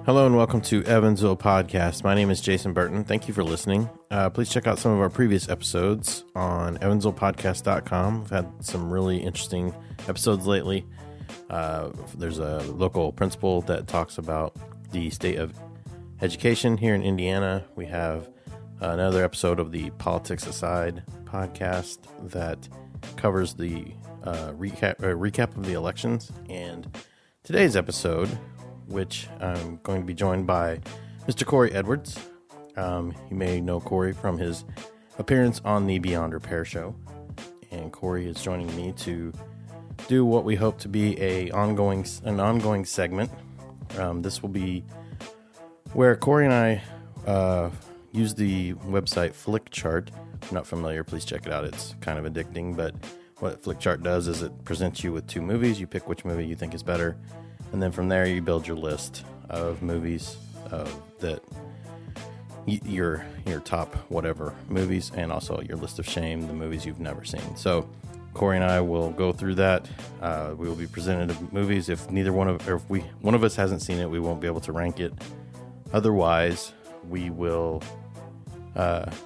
Hello and welcome to Evansville Podcast. My name is Jason Burton. Thank you for listening. Please check out some of our previous episodes on evansvillepodcast.com. We've had some really interesting episodes lately. There's a local principal that talks about the state of education here in Indiana. We have another episode of the Politics Aside podcast that covers the recap of the elections. And today's episode, which I'm going to be joined by Mr. Cory Edwards. You may know Cory from his appearance on the Beyond Repair show. And Cory is joining me to do what we hope to be an ongoing segment. This will be where Cory and I use the website Flickchart. If you're not familiar, please check it out. It's kind of addicting, but what Flickchart does is it presents you with two movies. You pick which movie you think is better. And then from there, you build your list of movies that your top whatever movies, and also your list of shame, the movies you've never seen. So Cory and I will go through that. We will be presented movies. If one of us hasn't seen it, we won't be able to rank it. Otherwise, we will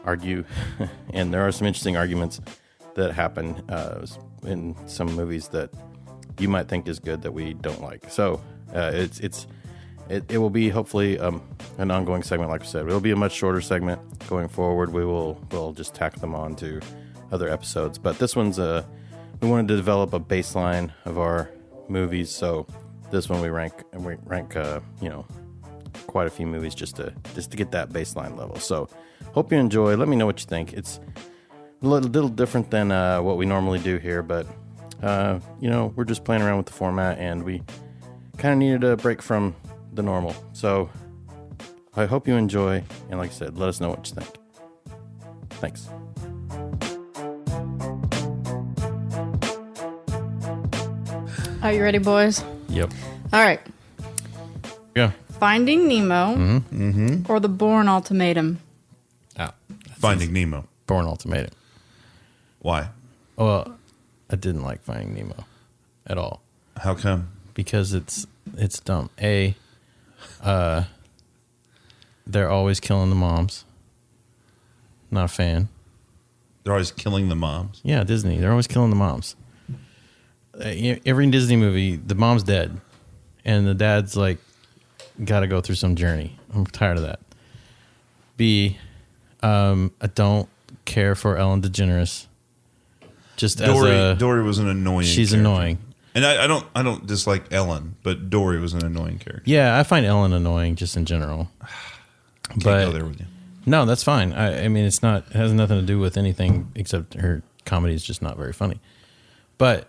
argue, and there are some interesting arguments that happen in some movies that you might think is good that we don't like. So it will be hopefully an ongoing segment. Like I said, it'll be a much shorter segment going forward. We'll just tack them on to other episodes. But this one's we wanted to develop a baseline of our movies. So this one we rank quite a few movies just to get that baseline level. So hope you enjoy. Let me know what you think. It's a little different than what we normally do here, but we're just playing around with the format, and we kind of needed a break from the normal. So I hope you enjoy, and like I said, let us know what you think. Thanks. Are you ready, boys? Yep. All right. Yeah. Finding Nemo or The Bourne Ultimatum? Finding Nemo. Bourne Ultimatum. Why? Well, I didn't like Finding Nemo at all. How come? Because it's dumb. They're always killing the moms. Not a fan. They're always killing the moms. Yeah, Disney. They're always killing the moms. Every Disney movie, the mom's dead, and the dad's like, got to go through some journey. I'm tired of that. B, I don't care for Ellen DeGeneres. Dory was an annoying. She's character. Annoying, and I don't dislike Ellen, but Dory was an annoying character. Yeah, I find Ellen annoying just in general. Can't go there with you. No, that's fine. I mean, it has nothing to do with anything except her comedy is just not very funny. But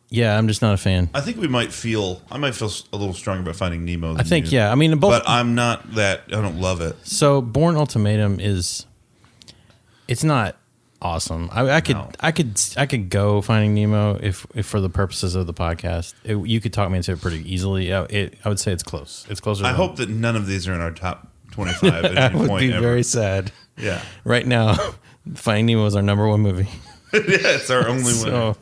yeah, I'm just not a fan. I think I might feel a little stronger about Finding Nemo. I think, yeah. I mean, both. But I'm not that. I don't love it. So, Bourne Ultimatum it's not awesome. I could go Finding Nemo if for the purposes of the podcast. You could talk me into it pretty easily. I would say it's close. It's closer. I hope that none of these are in our top 25 at any point. Would be ever. Very sad. Yeah. Right now, Finding Nemo is our number one movie. Yeah, it's our only winner. So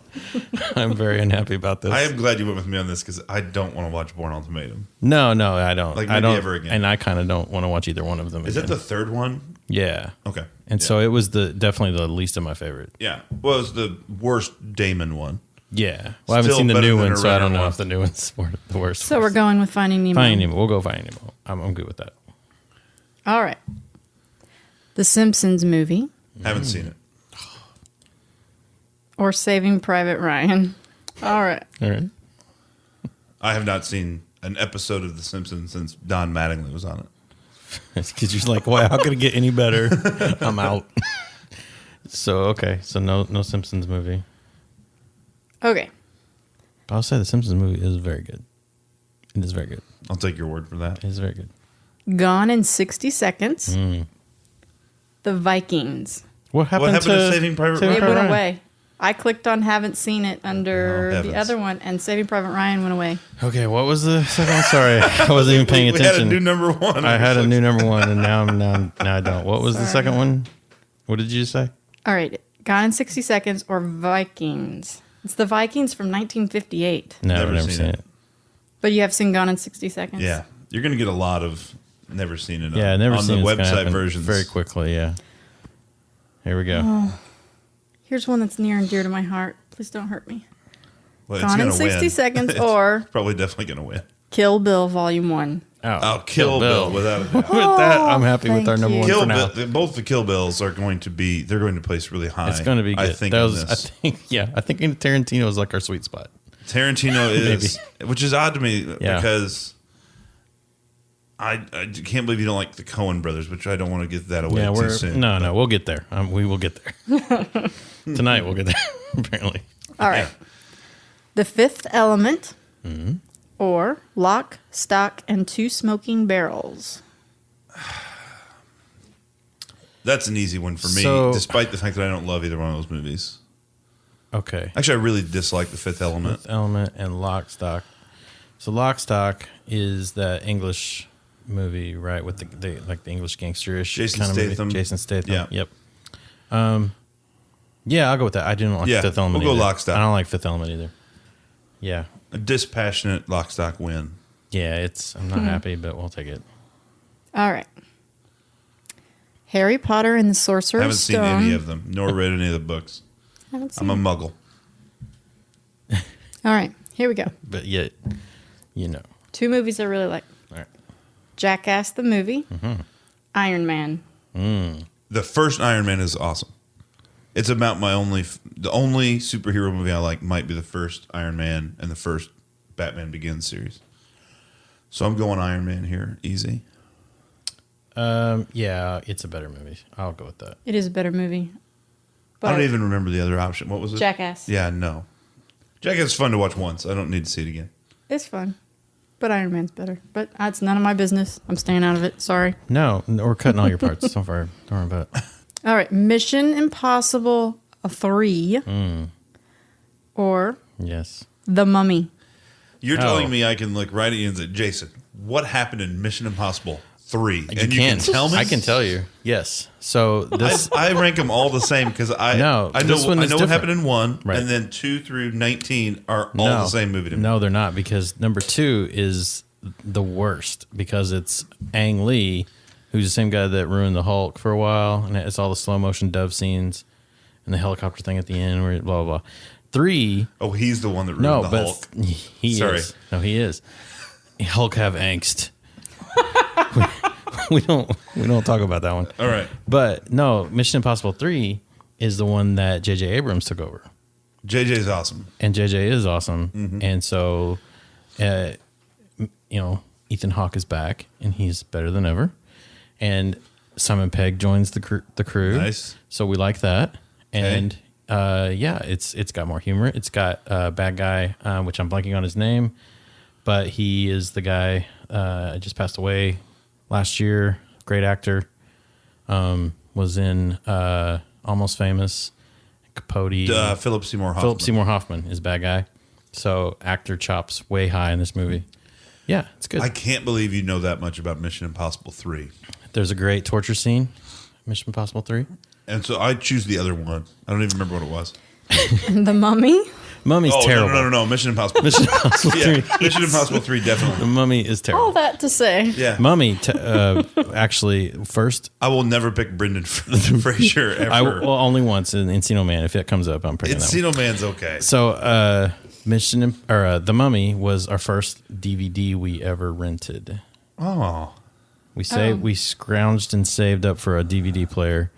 I'm very unhappy about this. I am glad you went with me on this because I don't want to watch Bourne Ultimatum. No, I don't. Like maybe I don't, ever again. And I kind of don't want to watch either one of them. Is that the third one? Yeah. Okay. And so it was definitely the least of my favorite. Yeah. Well, it was the worst Damon one. Yeah. Well, I haven't seen the new one, so I don't know if the new one's the worst. So we're going with Finding Nemo. Finding Nemo. We'll go Finding Nemo. I'm good with that. All right. The Simpsons movie. Haven't seen it. Or Saving Private Ryan. All right. I have not seen an episode of The Simpsons since Don Mattingly was on it. It's because you're like, wow, how could it get any better? I'm out. So, okay. So no Simpsons movie. Okay. But I'll say the Simpsons movie is very good. It is very good. I'll take your word for that. It is very good. Gone in 60 Seconds. The Vikings. What happened to Saving Private Ryan? It went away. I clicked on haven't seen it under the other one, and Saving Private Ryan went away. Okay, what was the second one? Sorry, I wasn't even paying attention. We had a new number one. I had a new number one, and now I don't. What was the second one? What did you say? All right, Gone in 60 Seconds or Vikings. It's the Vikings from 1958. No, I've never seen it. But you have seen Gone in 60 Seconds? Yeah. You're going to get a lot of never seen it. Never on seen the it's gonna website happen versions very quickly. Yeah. Here we go. Oh, here's one that's near and dear to my heart. Please don't hurt me. Well, Gone in 60 seconds, or probably definitely going to win. Kill Bill Volume 1. Oh, Kill Bill, without a doubt. With that, I'm happy with our thank number you. one Kill for now. Bill, both the Kill Bills are going to be. They're going to place really high. It's going to be good. I think. I think Tarantino is like our sweet spot. Tarantino is, which is odd to me because I can't believe you don't like the Coen brothers, which I don't want to get that away too soon. No, we'll get there. We will get there. Tonight we'll get there, apparently. All right. The Fifth Element, or Lock, Stock, and Two Smoking Barrels. That's an easy one for me, despite the fact that I don't love either one of those movies. Okay. Actually, I really dislike The Fifth Element. Fifth Element and Lock, Stock. So Lock, Stock is that English movie, right? With the English gangsterish Jason kind of Statham. movie. Jason Statham. Yeah. Yep. Yeah, I'll go with that. I didn't like Fifth Element. We'll go either. Lock, Stock. I don't like Fifth Element either. Yeah. A dispassionate Lock, Stock win. Yeah, I'm not happy, but we'll take it. All right. Harry Potter and the Sorcerer's Stone. Haven't seen any of them, nor read any of the books. I'm a muggle. All right, here we go. But yet, Two movies I really like. All right. Jackass the movie, Iron Man. The first Iron Man is awesome. It's about the only superhero movie I like might be the first Iron Man and the first Batman Begins series. So I'm going Iron Man here, easy. Yeah, it's a better movie. I'll go with that. It is a better movie. But I don't even remember the other option. What was it? Jackass. Yeah, no. Jackass is fun to watch once. I don't need to see it again. It's fun. But Iron Man's better. But that's none of my business. I'm staying out of it. Sorry. No, we're cutting all your parts. Don't worry about it. All right. Mission Impossible 3. Or Yes. The Mummy. You're telling me I can look right at you and say, Jason, what happened in Mission Impossible 3? And you can tell me? I can tell you. Yes. So this... I rank them all the same because I know what happened in 1, right. and then 2 through 19 are all the same movie to me. No, they're not, because number 2 is the worst because it's Ang Lee, who's the same guy that ruined the Hulk for a while, and it's all the slow motion dove scenes and the helicopter thing at the end, where blah blah blah. 3. Oh, he's the one that ruined the Hulk. He is. No, he is. Hulk have angst. we don't talk about that one. All right. But no, Mission Impossible 3 is the one that J.J. Abrams took over. JJ's awesome. And J.J. is awesome. And so, Ethan Hawke is back, and he's better than ever. And Simon Pegg joins the crew. Nice. So we like that. And it's got more humor. It's got a bad guy, which I'm blanking on his name, but he is the guy just passed away last year. Great actor. Was in Almost Famous, Capote. Philip Seymour Hoffman. Philip Seymour Hoffman is bad guy. So actor chops way high in this movie. Yeah, it's good. I can't believe you know that much about Mission Impossible 3. There's a great torture scene, Mission Impossible 3. And so I choose the other one. I don't even remember what it was. The Mummy? Mummy's terrible. No. Mission Impossible. Mission Impossible 3. Mission Impossible 3, The definitely. Mummy is terrible. All that to say. Yeah. Mummy, actually, first. I will never pick Brendan Fraser ever. Only once in Encino Man. If it comes up, I'm picking that one. Encino Man's okay. So, The Mummy was our first DVD we ever rented. Oh. We scrounged and saved up for a DVD player,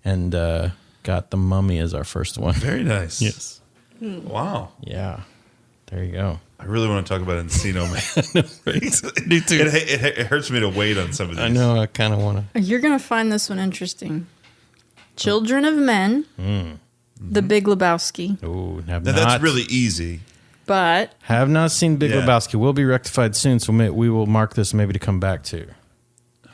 and got The Mummy as our first one. Very nice. Yes. Wow. Yeah. There you go. I really want to talk about Encino Man. Me too. It hurts me to wait on some of these. I know. I kind of want to. You're going to find this one interesting. Children of Men, The Big Lebowski. Oh, That's really easy. But have not seen Big Lebowski. Will be rectified soon, so we will mark this maybe to come back to.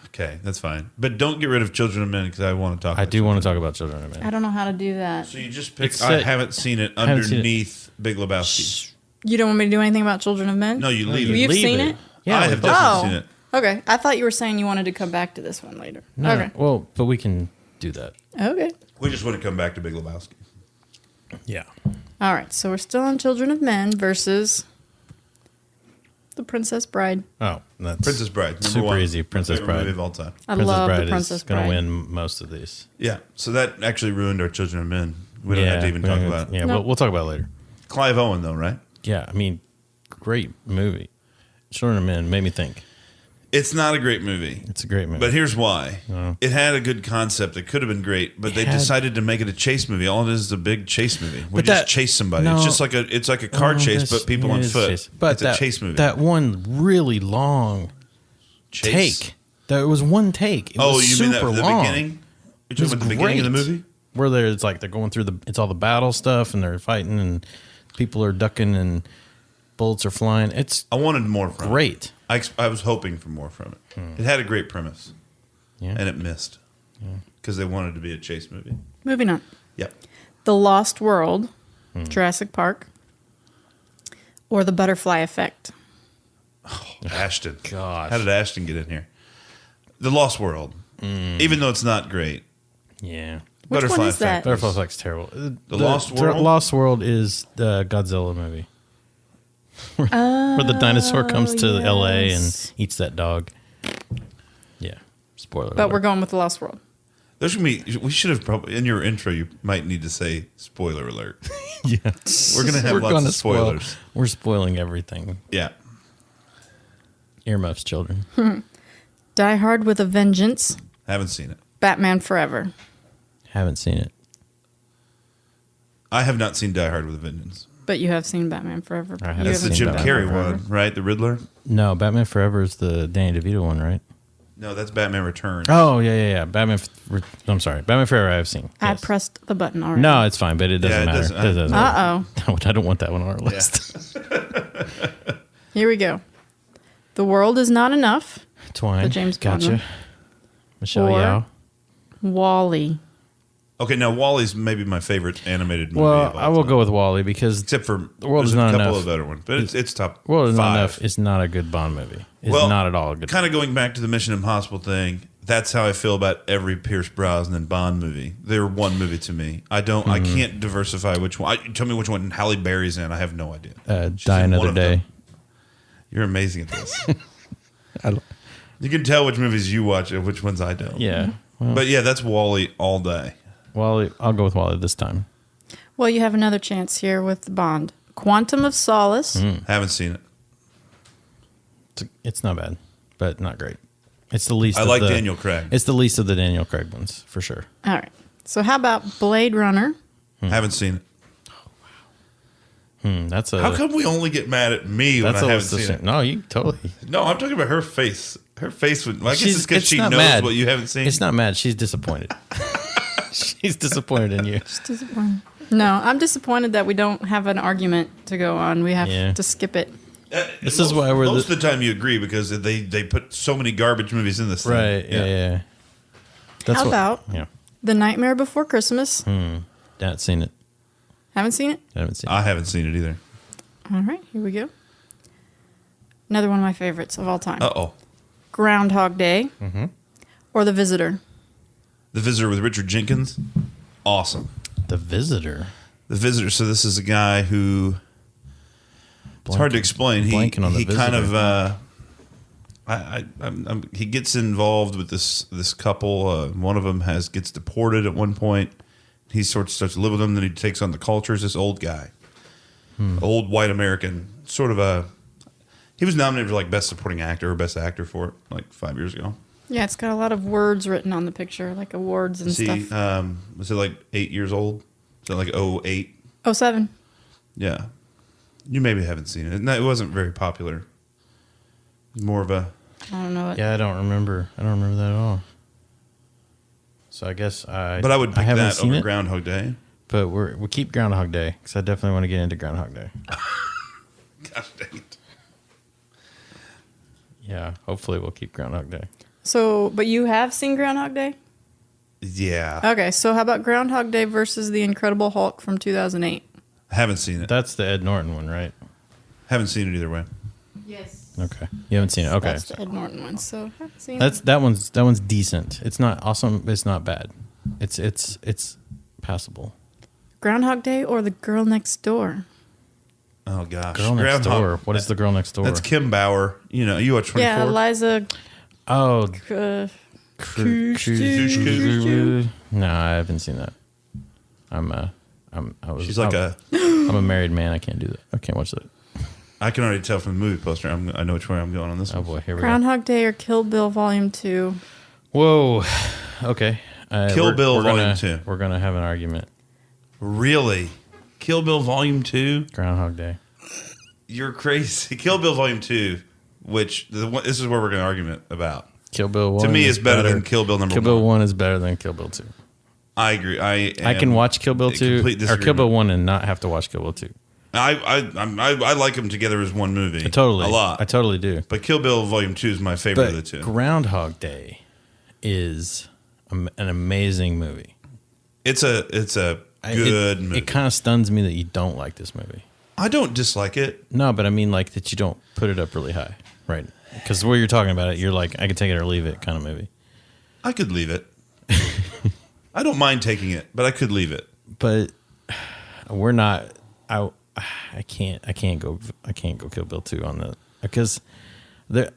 Okay, that's fine. But don't get rid of Children of Men because I want to talk about I do want to talk about Children of Men. I don't know how to do that. So you just pick, I haven't seen it underneath Big Lebowski. You don't want me to do anything about Children of Men? No, you leave it. You've seen it? Yeah, I have definitely seen it. Okay. I thought you were saying you wanted to come back to this one later. No, okay. Well, but we can do that. Okay. We just want to come back to Big Lebowski. Yeah. All right. So we're still on Children of Men versus The Princess Bride. Oh, that's Princess Bride. Number super one. easy. Princess My favorite Bride. movie of all time. I Princess love Bride the Princess is going to Bride. win most of these. Yeah. So that actually ruined our Children of Men. We don't have to even we talk don't about it. Yeah, No. we'll talk about it later. Clive Owen, though, right? Yeah, I mean, great movie. Children of Men made me think. It's not a great movie. It's a great movie. But here's why. Oh. It had a good concept. It could have been great, but they had- decided to make it a chase movie. All it is a big chase movie. We But just that- chase somebody. no. It's just like a car chase, but people on foot. But it's that, a chase movie. That one really long Chase? take. That was one take. It Oh, was you mean that super the long. beginning? You're It was talking about the beginning of the great. movie? Where it's like they're going through it's all the battle stuff and they're fighting and people are ducking and bullets are flying. It's I wanted more from it. great. I was hoping for more from it. It had a great premise, Yeah. and it missed because they wanted to be a chase movie. Moving on. Yep. The Lost World, Hmm. Jurassic Park, or The Butterfly Effect. Ashton. Gosh. How did Ashton get in here? The Lost World. Even though it's not great. Yeah. Which Butterfly one is that? Effect. Butterfly Effect's terrible. The Lost World? Lost World is the Godzilla movie. Where the dinosaur comes to L.A. and yes. eats that dog. Yeah. Spoiler But we're alert. going with The Lost World. There's gonna be. We should have probably in your intro. You might need to say spoiler alert. Yeah. We're gonna have lots gonna of spoilers. We're spoiling everything. Yeah. Earmuffs, children. Die Hard with a Vengeance, Haven't seen it. Batman Forever. Haven't seen it. I have not seen Die Hard with a Vengeance. But you have seen Batman Forever. I You haven't That's the haven't Jim seen Batman Carrey Forever. one, right? The Riddler. No, Batman Forever is the Danny DeVito one, right? No, that's Batman Returns. Oh, yeah. I'm sorry. Batman Forever I have seen. I Yes. pressed the button already. No, it's fine, but it doesn't Yeah, it matter. doesn't- It doesn't matter. Uh-oh. I don't want that one on our list. Here we go. The World Is Not Enough, Twine. The James Bond Gotcha. one. Michelle Or- Yeoh. Wall-E. Okay, now Wally's maybe my favorite animated movie. Well, of all I will time. go with Wally because Except for The World there's Is Not a couple Enough. of better ones, but it's top. World Is Not five. Enough is not a good Bond movie. It's Well, not at all a good. Kind of going back to the Mission Impossible thing. That's how I feel about every Pierce Brosnan Bond movie. They're one movie to me. I don't. I can't diversify which one. Tell me which one Halle Berry's in. I have no idea. She's Die in one Another of Day. them. You're amazing at this. I- You can tell which movies you watch and which ones I don't. yeah. Well, But yeah, that's Wally all day. Wally. I'll go with Wally this time. Well, you have another chance here with Bond. Quantum of Solace. Haven't seen it. It's not bad, but not great. It's the least. I of like the- Daniel Craig. It's the least of the Daniel Craig ones for sure. All right. So how about Blade Runner? Haven't seen it. That's a. How come we only get mad at me when I That's a haven't list of seen shit. it? No, you totally. No, I'm talking about her face. Her face would. Well, I guess She's- it's because she not knows mad. what you haven't seen. It's not mad. She's disappointed. She's disappointed in you. Disappointed. No, I'm disappointed that we don't have an argument to go on. We have Yeah. to skip it. This is why we're most of the time you agree because they put so many garbage movies in this thing. Right. Yeah. That's How about Yeah. The Nightmare Before Christmas? Not seen it. Haven't seen it? I haven't seen it. I haven't seen it either. All right, here we go. Another one of my favorites of all time. Uh-oh. Groundhog Day or The Visitor? The Visitor with Richard Jenkins. Awesome. The Visitor. The Visitor. So this is a guy who it's hard to explain. Blanking on The He kind Visitor. of he gets involved with this couple. One of them gets deported at one point. He sort of starts to live with them. Then he takes on the culture. It's this old guy, old white American, sort of a. He was nominated for like best supporting actor or best actor for it like 5 years ago. Yeah, it's got a lot of words written on the picture, like awards and stuff. Was it like 8 years old? Is it like 08? 07. Yeah. You maybe haven't seen it. No, it wasn't very popular. It was more of a. I don't know. Yeah, I don't remember. I don't remember that at all. So I guess But I would pick haven't that seen over it, Groundhog Day. but we'll keep Groundhog Day because I definitely want to get into Groundhog Day. Gosh dang it. Yeah, hopefully we'll keep Groundhog Day. So, but you have seen Groundhog Day? Yeah. Okay, so how about Groundhog Day versus The Incredible Hulk from 2008? I haven't seen it. That's the Ed Norton one, right? Haven't seen it either way. Yes. Okay, you haven't seen it. Okay, That's the Ed Norton one, so haven't seen that's it. that one's decent. It's not awesome. It's not bad. It's passable. Groundhog Day or The Girl Next Door? Oh gosh, Girl Next Door. What is the Girl Next Door? That's Kim Bauer. You know, you watch 24. Yeah, Liza. Oh, Cushtu. no, I haven't seen that. She's like I'm a married man. I can't do that. I can't watch that. I can already tell from the movie poster. I know which way I'm going on this Oh one. boy, here we Groundhog Day or Kill Bill Volume 2. go. Whoa. Okay. Kill Bill Volume 2. We're gonna have an argument. Really? Kill Bill Volume 2? Groundhog Day. You're crazy. Kill Bill Volume 2, which this is where we're going to argument about. Kill Bill 1 to me is better than Kill Bill number 1. Kill Bill 1 is better than Kill Bill 2. I agree. I can watch Kill Bill 2 or Kill Bill 1 and not have to watch Kill Bill 2. I like them together as one movie. A lot. I totally do. But Kill Bill Volume 2 is my favorite of the two. Groundhog Day is an amazing movie. It's a good movie. It kind of stuns me that you don't like this movie. I don't dislike it. No, but I mean like that you don't put it up really high, right? Because the way you're talking about it, you're like, I could take it or leave it kind of movie. I could leave it. I don't mind taking it, but I could leave it. But we're not. I can't go Kill Bill 2 on that because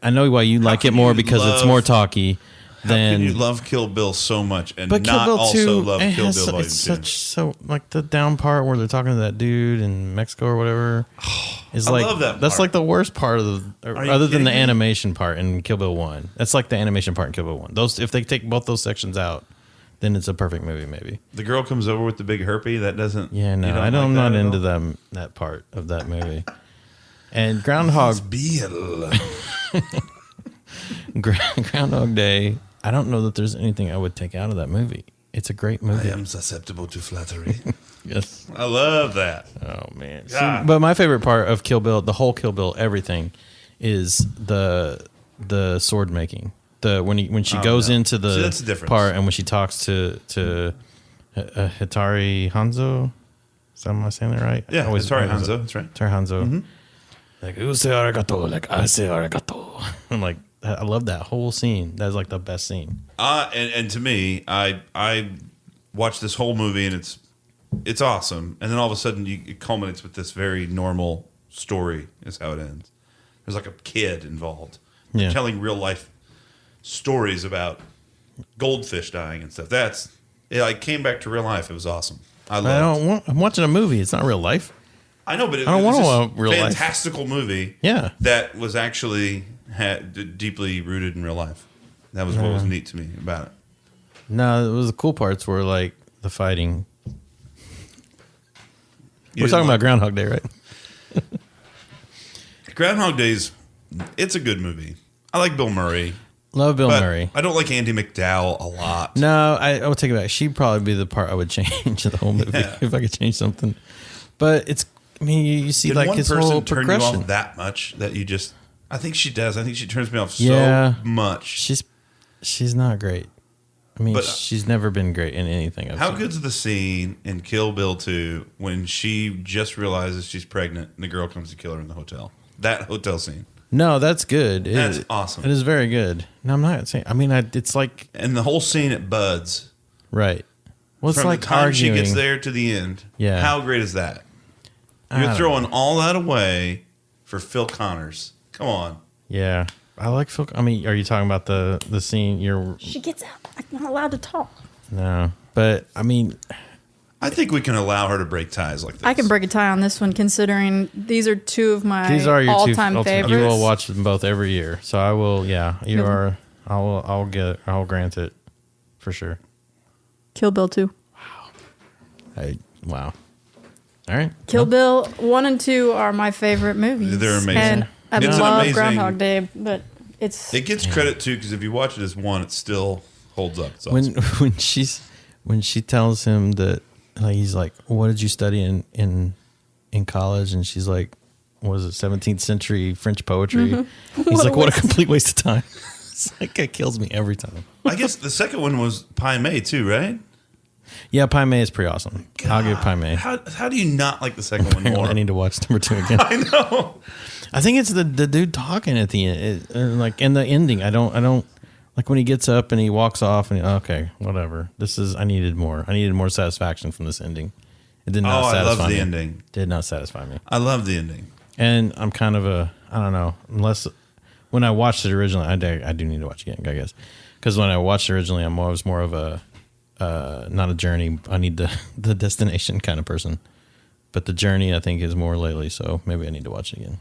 I know why you like it more because it's more talky. How can you love Kill Bill so much and not also love Kill Bill Volume 2? It's like the down part where they're talking to that dude in Mexico or whatever. I love that part. That's like the worst part of other than the animation part in Kill Bill 1. That's like the animation part in Kill Bill 1. Those, if they take both those sections out, then it's a perfect movie. Maybe the girl comes over with the big herpy. That doesn't. Yeah, no, I'm not into that part of that movie. And Groundhog Day. I don't know that there's anything I would take out of that movie. It's a great movie. I am susceptible to flattery. Yes. I love that. Oh, man. See, but my favorite part of Kill Bill, the whole Kill Bill, everything, is the sword making. When she goes into the that's the difference. part and when she talks to Hitari Hanzo. Am I saying that right? Yeah, Hitari Hanzo. That's right. Hitari Hanzo. Mm-hmm. Like, you say arigato, like I say arigato. I'm like, I love that whole scene. That's like the best scene. And to me, I watched this whole movie and it's awesome. And then all of a sudden, it culminates with this very normal story. Is how it ends. There's like a kid involved, telling real life stories about goldfish dying and stuff. I came back to real life. It was awesome. I'm watching a movie. It's not real life. I know, but I don't want a real fantastical movie. Yeah, that was actually deeply rooted in real life. That was what was neat to me about it. No, it was the cool parts were like the fighting. We're talking about Groundhog Day, right? Groundhog Day's it's a good movie. I like Bill Murray. Love Bill Murray. I don't like Andie MacDowell a lot. No, I would take it back. She'd probably be the part I would change the whole movie if I could change something. But it's, I mean, you see like his whole progression. Turn you off that much that you just, I think she does. I think she turns me off so much. She's not great. I mean, she's never been great in anything I've seen. How good's the scene in Kill Bill 2 when she just realizes she's pregnant and the girl comes to kill her in the hotel? That hotel scene. No, that's good. That's awesome. It is very good. No, I'm not saying. I mean, it's like, and the whole scene at Bud's, right? Well, it's from like the time arguing. she gets there to the end. Yeah, how great is that? You're throwing all that away for Phil Connors. Come on. Yeah, I like Phil. I mean, are you talking about the scene? She gets out. I'm not allowed to talk. No, but I mean, I think we can allow her to break ties like this. I can break a tie on this one, considering these are two of my your all-time favorites. You will watch them both every year, so I will. Yeah, you are. I'll grant it for sure. Kill Bill 2. Wow. All right. Kill Bill 1 and 2 are my favorite movies. They're amazing. And I love Groundhog Day, but it gets credit too because if you watch it as one, it still holds up. It's awesome. When she tells him that, like, he's like, "What did you study in college?" And she's like, "What is it, 17th century French poetry?" Mm-hmm. He's like, "What a complete waste of time." It's like, it kills me every time. I guess the second one was Pai Mei too, right? Yeah, Pai Mei is pretty awesome. God, I'll give Pai Mei. How do you not like the second one more? I need to watch number 2 again. I know. I think it's the dude talking at the end, like in the ending. I don't like when he gets up and he walks off and okay, whatever. I needed more. I needed more satisfaction from this ending, It did not I satisfy love the me. ending. Did not satisfy me. I love the ending. And I'm kind of I don't know, unless when I watched it originally, I do need to watch it again, I guess. Because when I watched it originally, I was more of a, not a journey, I need the destination kind of person. But the journey, I think, is more lately, so maybe I need to watch it again.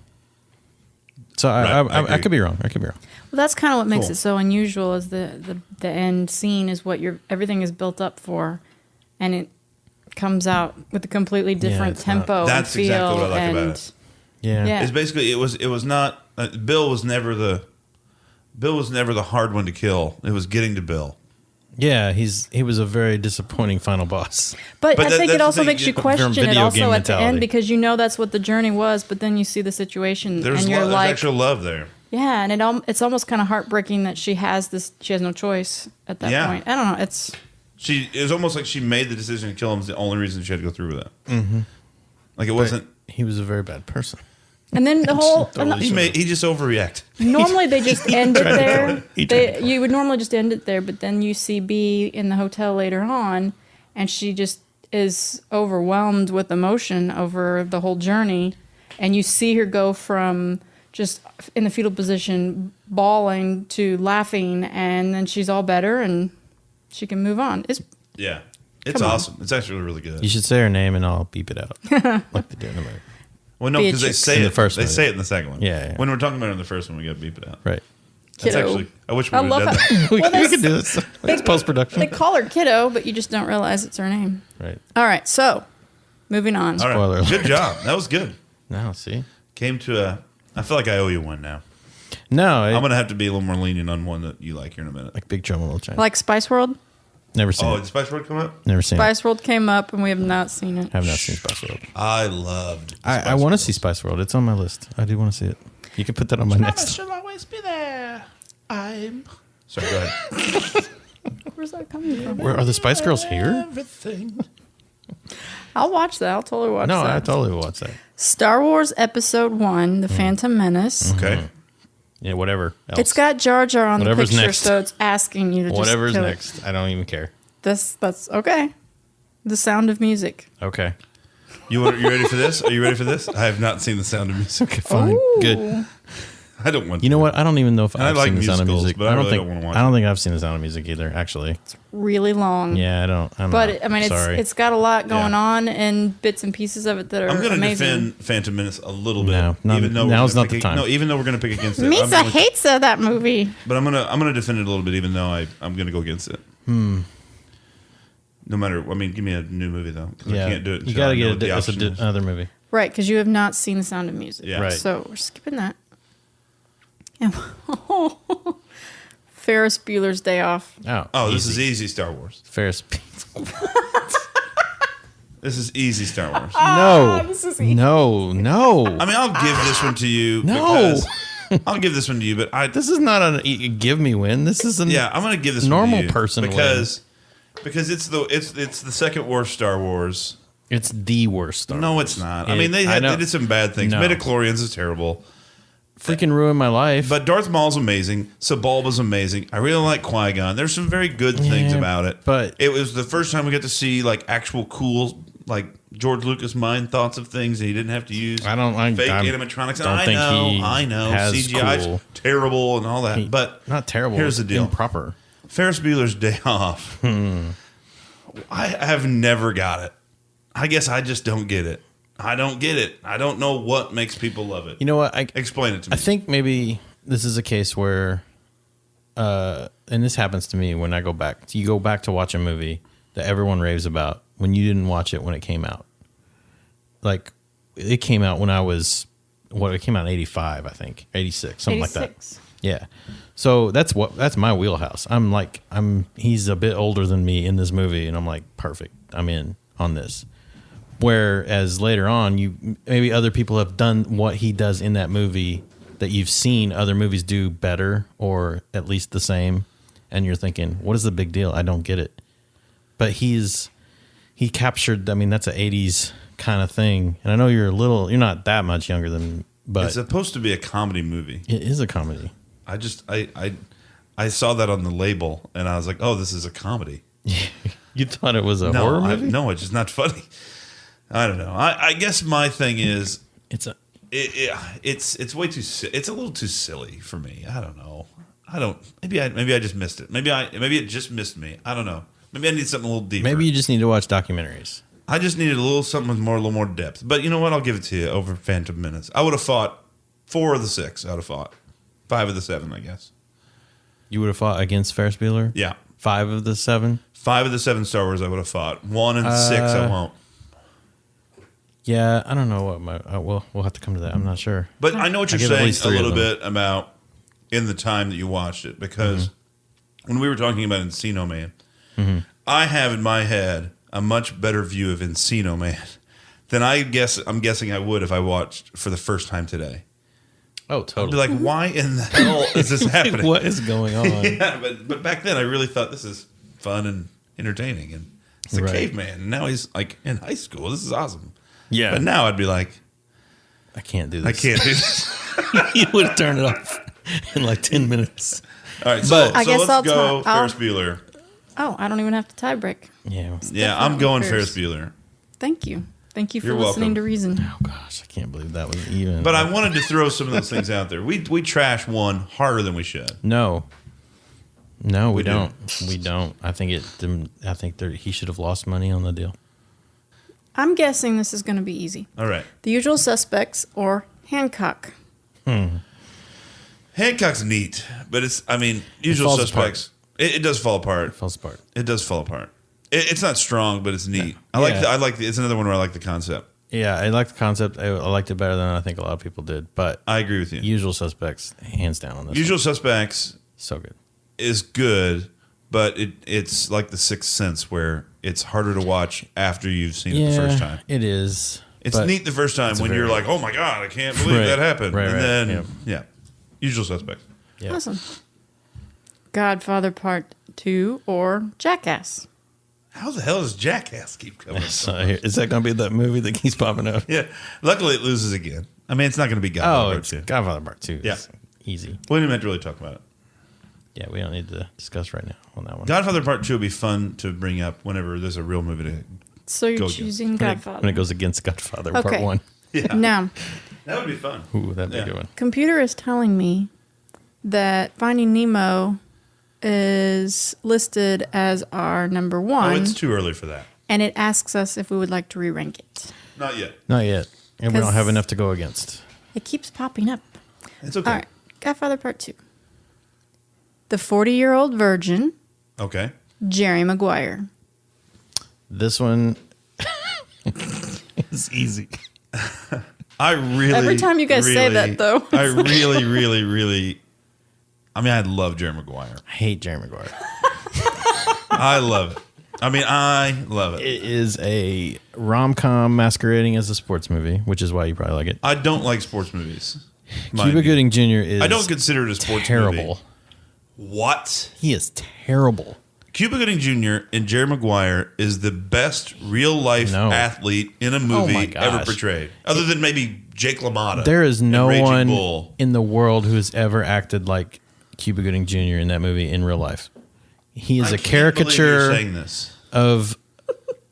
So I could be wrong. I could be wrong. Well, that's kind of what makes Cool. it so unusual. Is the end scene is what everything is built up for, and it comes out with a completely different it's not- tempo. That's and feel, exactly what I like and about it. Yeah. It's basically it was not Bill was never the hard one to kill. It was getting to Bill. Yeah, he was a very disappointing final boss. But But I that- think that's it the also thing, makes you from question it video also game at the mentality. end because you know that's what the journey was, but then you see the situation There's and you're there's like, actual love there. yeah, and it's almost kind of heartbreaking that she has no choice at that Yeah. point. I don't know. It's It was almost like she made the decision to kill him. Is the only reason she had to go through with it. Mm-hmm. Like it wasn't. He was a very bad person. and then the whole Totally. He just overreacted. normally they just end it tried to kill there. her. He tried to kill her. You would normally just end it there, but then you see B in the hotel later on, and she just is overwhelmed with emotion over the whole journey, and you see her go from just in the fetal position, bawling to laughing, and then she's all better and she can move on. Yeah, it's Come on. awesome. It's actually really good. You should say her name and I'll beep it out. Like they did in the movie. Well, no, because they Beatrix. say In it. the first they movie. say it in the second one. Yeah, yeah. When we're talking about it in the first one, we got to beep it out. Right. That's Kiddo. actually. I wish we I would love have done how that. we they- could do this. It's post-production. they call her Kiddo, but you just don't realize it's her name. Right. All right, so moving on. All Spoiler right, alert. good job. That was good. Now, see? Came to a. I feel like I owe you one now. No, I'm gonna have to be a little more lenient on one that you like here in a minute. like Big Trouble in Little China. Like Spice World? Never seen Oh, it. did Spice World come up? Never seen Spice World came up and we have not seen it. it. Have not seen Spice World. I loved. I want to see Spice World. It's on my list. I do want to see it. You can put that on my next. She'll always be there. I'm. Sorry, go ahead. Where's that coming from? Where are the Spice Girls here? Everything. I'll watch that. I'll totally watch No, that. I totally will watch that. Star Wars Episode 1, The Phantom Menace. Okay. Yeah, whatever. Else. It's got Jar Jar on Whatever's the picture, next. so it's asking you to whatever's just kill next. I don't even care. That's okay. The Sound of Music. Okay. You ready for this? Are you ready for this? I have not seen The Sound of Music. Okay, fine. Ooh. Good. I don't want. You know what? I don't even know if I I've like seen The Sound of musicals, Music. but I really think don't wanna watch I don't think I've seen The Sound of Music either. Actually, Really long. yeah, I don't. But I mean, sorry. it's got a lot going Yeah. on and bits and pieces of it that are I'm going to amazing. defend Phantom Menace a little bit. No, now's we're not gonna the pick time. No, even though we're going to pick against it. I'm Misa gonna- hates that movie. But I'm gonna defend it a little bit, even though I'm going to go against it. No matter. I mean, give me a new movie though, because yeah, I can't do it. you until got I to know get what the option is. another movie. Right, because you have not seen The Sound of Music. Yeah. Right. So we're skipping that. And Ferris Bueller's Day Off. Oh, this is easy Star Wars. Ferris. This is easy Star Wars. No, this is easy. no. I mean, I'll give this one to you. No. because- I'll give this one to you, but This is not a give me win. This is a yeah, I'm going to give this normal one to you person because it's the second worst Star Wars. It's the worst. Star No, Wars. it's not. I mean, they did some bad things. No. Midichlorians is terrible. Freaking ruined my life. But Darth Maul's amazing. Sebulba's amazing. I really like Qui-Gon. There's some very good things Yeah, about it. but- it was the first time we got to see like actual cool, like George Lucas mind thoughts of things, and he didn't have to use fake animatronics. don't think he I know. has CGI's cool- terrible and all that. But not terrible. Here's the deal. Improper. Ferris Bueller's Day Off. I have never got it. I guess I just don't get it. I don't get it. I don't know what makes people love it. You know what? Explain it to me. I think maybe this is a case where, and this happens to me when I go back. You go back to watch a movie that everyone raves about when you didn't watch it when it came out. Like, it came out when it came out in 85, I think. 86, something like that. 86. Yeah. So that's my wheelhouse. He's a bit older than me in this movie, and I'm like, perfect. I'm in on this. Whereas later on, maybe other people have done what he does in that movie that you've seen other movies do better or at least the same, and you're thinking, what is the big deal? I don't get it. But he captured. I mean, that's an '80s kind of thing, and I know you're not that much younger than, but it's supposed to be a comedy movie. it is a comedy. I saw that on the label, and I was like, oh, this is a comedy. You thought it was a horror movie? No, it's just not funny. I don't know. I guess my thing is It's it's way too. It's a little too silly for me. I don't know. Maybe I just missed it. Maybe it just missed me. I don't know. Maybe I need something a little deeper. maybe you just need to watch documentaries. I just needed something with a little more depth. But you know what? I'll give it to you over Phantom Menace. I would have fought 4 of the 6. I would have fought 5 of the 7, I guess. You would have fought against Ferris Bueller? Yeah. 5 of the 7? 5 of the 7 Star Wars I would have fought. 1 and 6 I won't. Yeah, I don't know what we'll have to come to that. I'm not sure. But I know what you're give it at saying least a 3 of little them. bit about in the time that you watched it, because when we were talking about Encino Man, I have in my head a much better view of Encino Man than I'm guessing I would if I watched for the first time today. Oh, I'd be totally. like, why in the hell is this happening? What is going on? Yeah, but back then I really thought this is fun and entertaining, and it's a Right. caveman, and now he's like in high school. This is awesome. Yeah. But now I'd be like, I can't do I this. can't do this. You would have turned it off in like 10 minutes. All right, so I guess let's I'll go I'll- Ferris Bueller. Oh, I don't even have to tie break. Yeah. Yeah, I'm Definitely going Ferris. Ferris Bueller. Thank you. Thank you for You're listening welcome. to Reason. Oh, gosh. I can't believe that was even. But I wanted to throw some of those things out there. We trash one harder than we should. No, we We do. don't. We don't. I think he should have lost money on the deal. I'm guessing this is going to be easy. All right. The Usual Suspects or Hancock. Hancock's neat, but Usual falls Suspects. It does fall apart. Falls apart. It does fall apart. It's not strong, but it's neat. Yeah. I like it's another one where I like the concept. Yeah, I like the concept. I liked it better than I think a lot of people did. But I agree with you. Usual Suspects, hands down on this. Usual Suspects So good. is good, but it's like The Sixth Sense, where it's harder to watch after you've seen it the first time. It is. It's but neat the first time when very- you're like, oh my God, I can't believe Right, that happened. right, and right, then, yep. yeah, Usual Suspects. Yeah. Awesome. Godfather Part 2 or Jackass. How the hell does Jackass keep coming up? So is that going to be that movie that keeps popping up? Yeah, luckily it loses again. I mean, it's not going to be Oh, Godfather it's 2. Godfather Part 2. Yeah. It's easy. We didn't have to really talk about it. Yeah, we don't need to discuss right now on that one. Godfather Part 2 will be fun to bring up whenever there's a real movie to. So you're Go again. choosing when Godfather. it goes against Godfather Part Okay. 1. Yeah, Now, that would be fun. Ooh, that'd be Yeah. a good one. computer is telling me that Finding Nemo is listed as our number Oh, one, it's too early for that. and it asks us if we would like to re-rank it. Not yet. Not yet. And we don't 'Cause- have enough to go against. It keeps popping up. It's okay. All right, Godfather Part 2. The 40-Year-Old Virgin, Okay. Jerry Maguire. This one is easy. I really. Every time you guys say that, though. I really, really, really. I love Jerry Maguire. I hate Jerry Maguire. I love it. I love it. It is a rom-com masquerading as a sports movie, which is why you probably like it. I don't like sports movies. mind Cuba you. Gooding Jr. is I don't consider it a sports terrible. movie. What? He is terrible. Cuba Gooding Jr. and Jerry Maguire is the best real life No. athlete in a Oh my movie gosh. ever portrayed, other than maybe Jake LaMotta. There is in no Raging one Bull. in the world who has ever acted like Cuba Gooding Jr. in that movie in real life. He is I a can't believe you're caricature saying this. of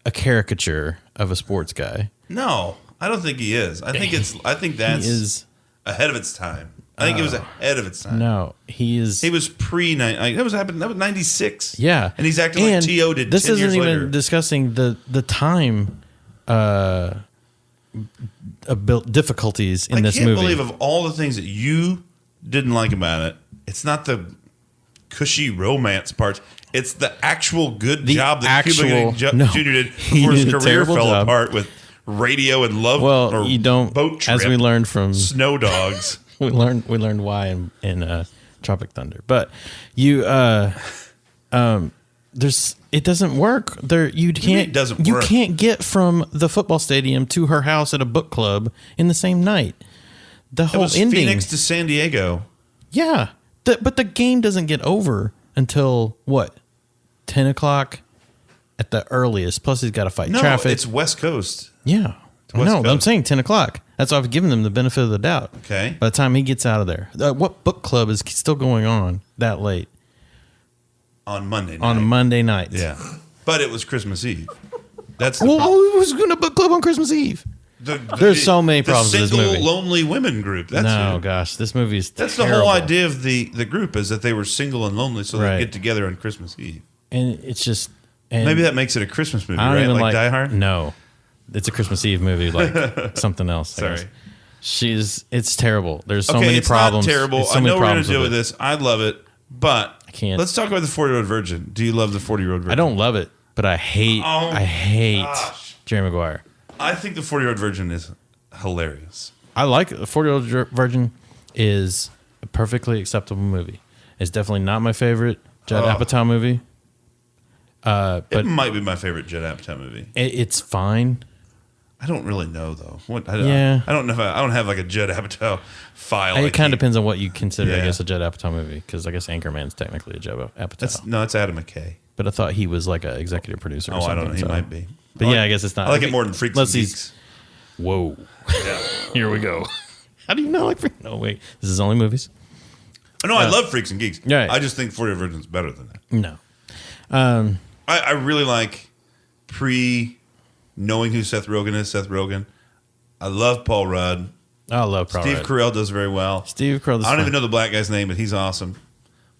a caricature of a sports guy. No, I don't think he is. I think that's He is ahead of its time. I think it was ahead of its time. no. He is. He was that was 96. Yeah, and he's acting like T.O. did. This 10 isn't years even later. discussing the time difficulties in this I can't movie. believe of all the things that you didn't like about it, it's not the cushy romance parts. It's the actual good The job that Cuba Gooding actual- no, Jr. did he before his did a career terrible fell job. apart with radio and love. or well, you don't. boat trip, As we learned from Snow Dogs. we learned why in Tropic Thunder, but you there's it doesn't work. it doesn't you work? can't get from the football stadium to her house at a book club in the same night. The It whole was ending, Phoenix to San Diego. yeah. But the game doesn't get over until what 10:00 at the earliest. Plus, he's got to fight No, traffic. it's West Coast. Yeah. West No, I'm Coast. saying 10:00. That's why I've given them the benefit of the doubt. Okay. By the time he gets out of there, what book club is still going on that late On Monday night. on a Monday night? Yeah. But it was Christmas Eve. That's the Well, problem. who's going to book club on Christmas Eve? There's so many problems with this single movie. lonely women group. That's No, it. gosh, this movie is That's terrible. the whole idea of the group is that they were single and lonely, so Right. they get together on Christmas Eve. And it's just... And Maybe that makes it a Christmas movie, I don't right? even Like Die Hard? No. It's a Christmas Eve movie, like something else. I guess. Sorry. It's terrible. There's so Okay, many it's problems. not terrible. There's so I many know we're going problems to deal with with it. this. I love it, but I can't. let's talk about the 40-Year-Old Virgin. Do you love the 40-Year-Old Virgin? I don't love it, but I hate gosh. Jerry Maguire. I think the 40-Year-Old Virgin is hilarious. I like it. The 40-Year-Old Virgin is a perfectly acceptable movie. It's definitely not my favorite Judd Apatow movie. But It might be my favorite Judd Apatow movie. it's fine. I don't really know though. Yeah. I don't know. I don't have like a Judd Apatow file. It kind of depends on what you consider, I Yeah. guess, a Judd Apatow movie. Because I guess Anchorman's technically a Judd Apatow. It's Adam McKay. But I thought he was like an executive producer or Oh, something. I don't know. He so- might be. But yeah, I guess it's not. I like it more than Freaks and Unless he's- Geeks. Whoa. Yeah. Here we go. How do you not like Freaks? No, wait. This is only movies? Oh, no, I love Freaks and Geeks. Right. I just think 40-Year-Old Virgin's better than that. No. I really like knowing who Seth Rogen is. Seth Rogen. I love Paul Rudd. I love Paul Steve Rudd. Carell does very well. Steve Carell. I don't even know the black guy's name, but he's awesome.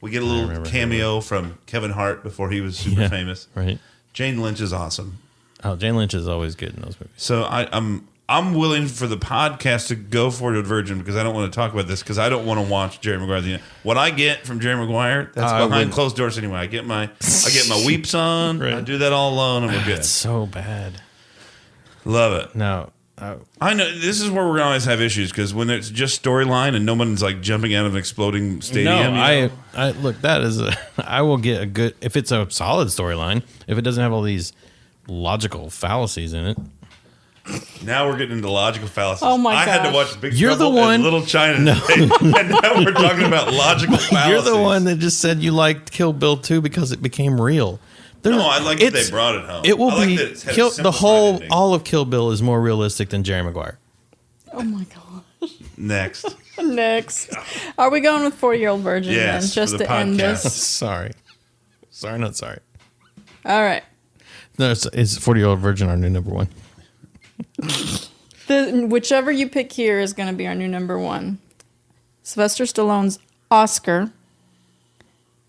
We get a little remember cameo from Kevin Hart before he was super famous. Right. Jane Lynch is awesome. Oh, Jane Lynch is always good in those movies. So I'm willing for the podcast to go for the Virgin because I don't want to talk about this because I don't want to watch Jerry Maguire. What I get from Jerry Maguire, that's I behind wouldn't. closed doors anyway. I get my weeps on. Right. I do that all alone, and we're good. It's so bad. Love it. No. I know this is where we're gonna always have issues because when it's just storyline and no one's like jumping out of an exploding stadium. No, you know? I look, that is I will get a good, if it's a solid storyline, if it doesn't have all these logical fallacies in it. Now we're getting into logical fallacies. Oh my I had to gosh. watch Big You're the Trouble one- in Little China today, and now we're talking about logical fallacies. You're the one that just said you liked Kill Bill 2 because it became real. No, I like that they brought it home. It will I like be that it's had a the simplified whole ending. all of Kill Bill is more realistic than Jerry Maguire. Oh my god. Next. Next. Are we going with 40-Year-Old Virgin Yes, then? for Just the to end podcast. this. Sorry, not sorry. All right. No, it's 40-Year-Old Virgin our new number one. Whichever you pick here is going to be our new number one. Sylvester Stallone's Oscar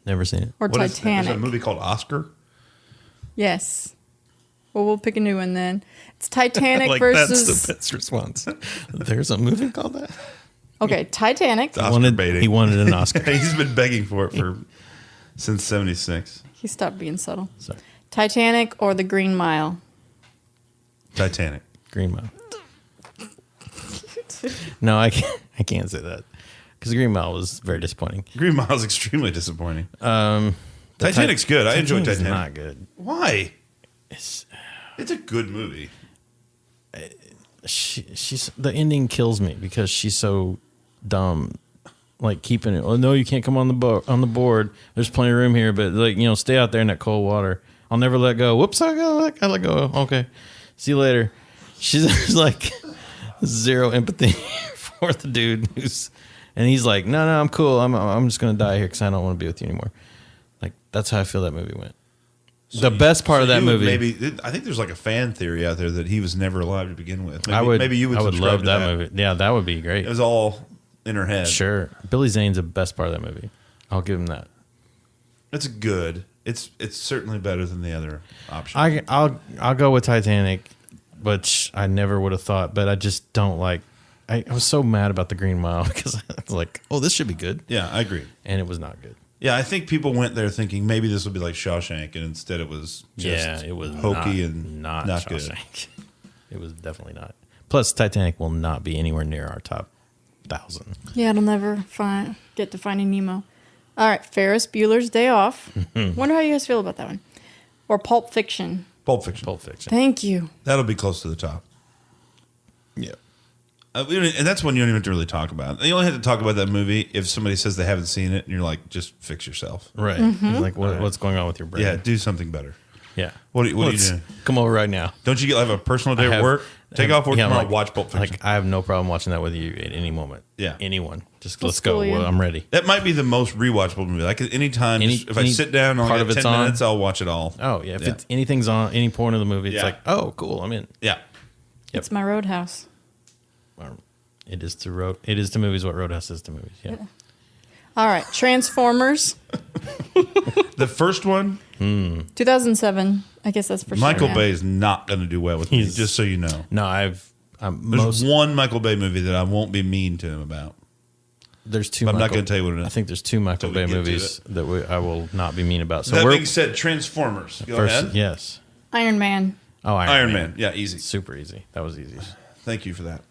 Never seen it. or What is that? Titanic. There's a movie called Oscar. Yes. Well, we'll pick a new one then. It's Titanic Like versus. that's the best response. There's a movie called that. Okay, Titanic. Oscar baiting. He wanted an Oscar. He's been begging for it since '76. He stopped being subtle. Sorry. Titanic or The Green Mile. Titanic. Green Mile. No, I can't say that because Green Mile was very disappointing. Green Mile is extremely disappointing. The Titanic's good. I enjoy Titanic's Titanic. Not good. Why? It's It's a good movie. she's the ending kills me because she's so dumb. Like keeping it. Oh no, you can't come on the board. There's plenty of room here, but like stay out there in that cold water. I'll never let go. Whoops, I let go. Okay, see you later. She's like zero empathy for the dude and he's like, no, I'm cool. I'm just gonna die here because I don't want to be with you anymore. Like that's how I feel that movie went. The best part of that you would movie. Maybe I think there's like a fan theory out there that he was never alive to begin with. Maybe you would. I would subscribe love to that movie. Yeah, that would be great. It was all in her head. Sure, Billy Zane's the best part of that movie. I'll give him that. It's good. It's certainly better than the other option. I'll go with Titanic, which I never would have thought, but I just don't like. I was so mad about the Green Mile because I was like, oh, this should be good, Yeah, I agree. and it was not good. Yeah, I think people went there thinking maybe this would be like Shawshank, and instead it was just It was hokey not, and not good. Shawshank. It was definitely not. Plus, Titanic will not be anywhere near our top 1,000. Yeah, it'll never get to Finding Nemo. All right, Ferris Bueller's Day Off. Wonder how you guys feel about that one. Or Pulp Fiction. Pulp Fiction. Pulp Fiction. Thank you. That'll be close to the top. Yeah. And that's one you don't even have to really talk about. You only have to talk about that movie if somebody says they haven't seen it, and you're like, just fix yourself. Right. Mm-hmm. It's like, what's going on with your brain? Yeah, do something better. Yeah. What are you Let's doing? Come over right now. Don't you have a personal day I at have- work? Take off work yeah, tomorrow. like- Watch Pulp Fiction. Like, I have no problem watching that with you at any moment. Yeah. Anyone. Just let's go. Well, I'm ready. That might be the most rewatchable movie. Like anytime, if I sit down and only got 10 minutes, I'll watch it all. Oh yeah, if anything's on any point of the movie, it's like, oh cool, I'm in. Yeah, It's my Roadhouse. It is to movies what Roadhouse is to movies. Yeah. All right, Transformers. the first one, 2007. I guess that's for Michael sure. Bay is not going to do well with me. Just so you know. No, There's one Michael Bay movie that I won't be mean to him about. There's two. But I'm not going to tell you what it is. I think there's two Michael Bay movies that I will not be mean about. So that being said, Transformers. Go ahead. Yes. Iron Man. Oh, Iron Man. Yeah, easy. Super easy. That was easy. Thank you for that.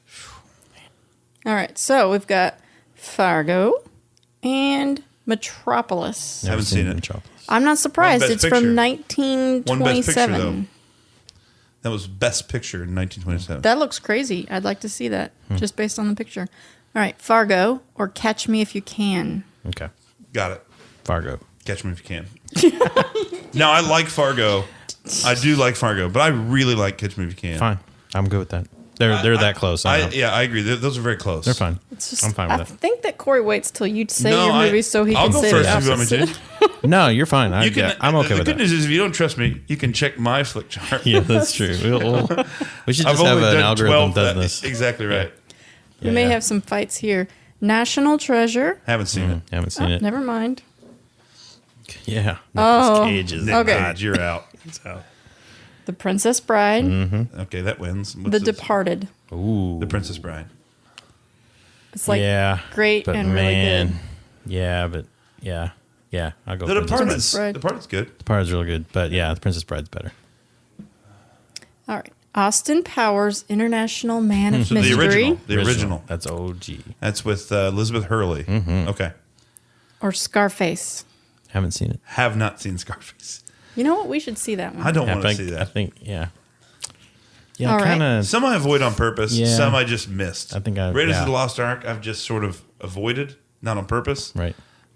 All right, so we've got Fargo and Metropolis. Haven't seen it. Metropolis. I'm not surprised. Best It's Picture. from One Best Picture, 1927. though. That was Best Picture in 1927. That looks crazy. I'd like to see that just based on the picture. All right, Fargo or Catch Me If You Can. Okay. Got it. Fargo. Catch me if you can. Now, I like Fargo. I do like Fargo, but I really like Catch Me If You Can. Fine. I'm good with that. They're that close. I know. I agree. Those are very close. They're fine. It's just, I'm fine I with it. think that Corey waits till you say your movie so he I'll can go say first the if you want me opposite. to. No, you're fine. I'm okay The with good that. news is if you don't trust me, you can check my flick chart. Yeah, that's true. We should I've just have only an done algorithm 12 does this. Exactly right. We may have some fights here. National Treasure. Haven't seen it. Haven't seen it. Never mind. Yeah. Oh. Nicolas Cage is Nick Okay. Cage, you're out. It's out. The Princess Bride. Okay, that wins. What's The this? Departed. Ooh. The Princess Bride. It's like great but and really good. Yeah, but yeah. I'll go. The Princess Bride. Departed's Bride. Departed's good. Departed's real good, but yeah, the Princess Bride's better. All right. Austin Powers International Man of So Mystery. the original. That's OG. That's with Elizabeth Hurley. Okay. Or Scarface. Haven't seen it. Have not seen Scarface. You know what? We should see that one. I don't I want to think, see I that. think, yeah. Yeah, All right. kind of. Some I avoid on purpose. Yeah. Some I just missed. I think Raiders of the Lost Ark, I've just sort of avoided, not on purpose. Right.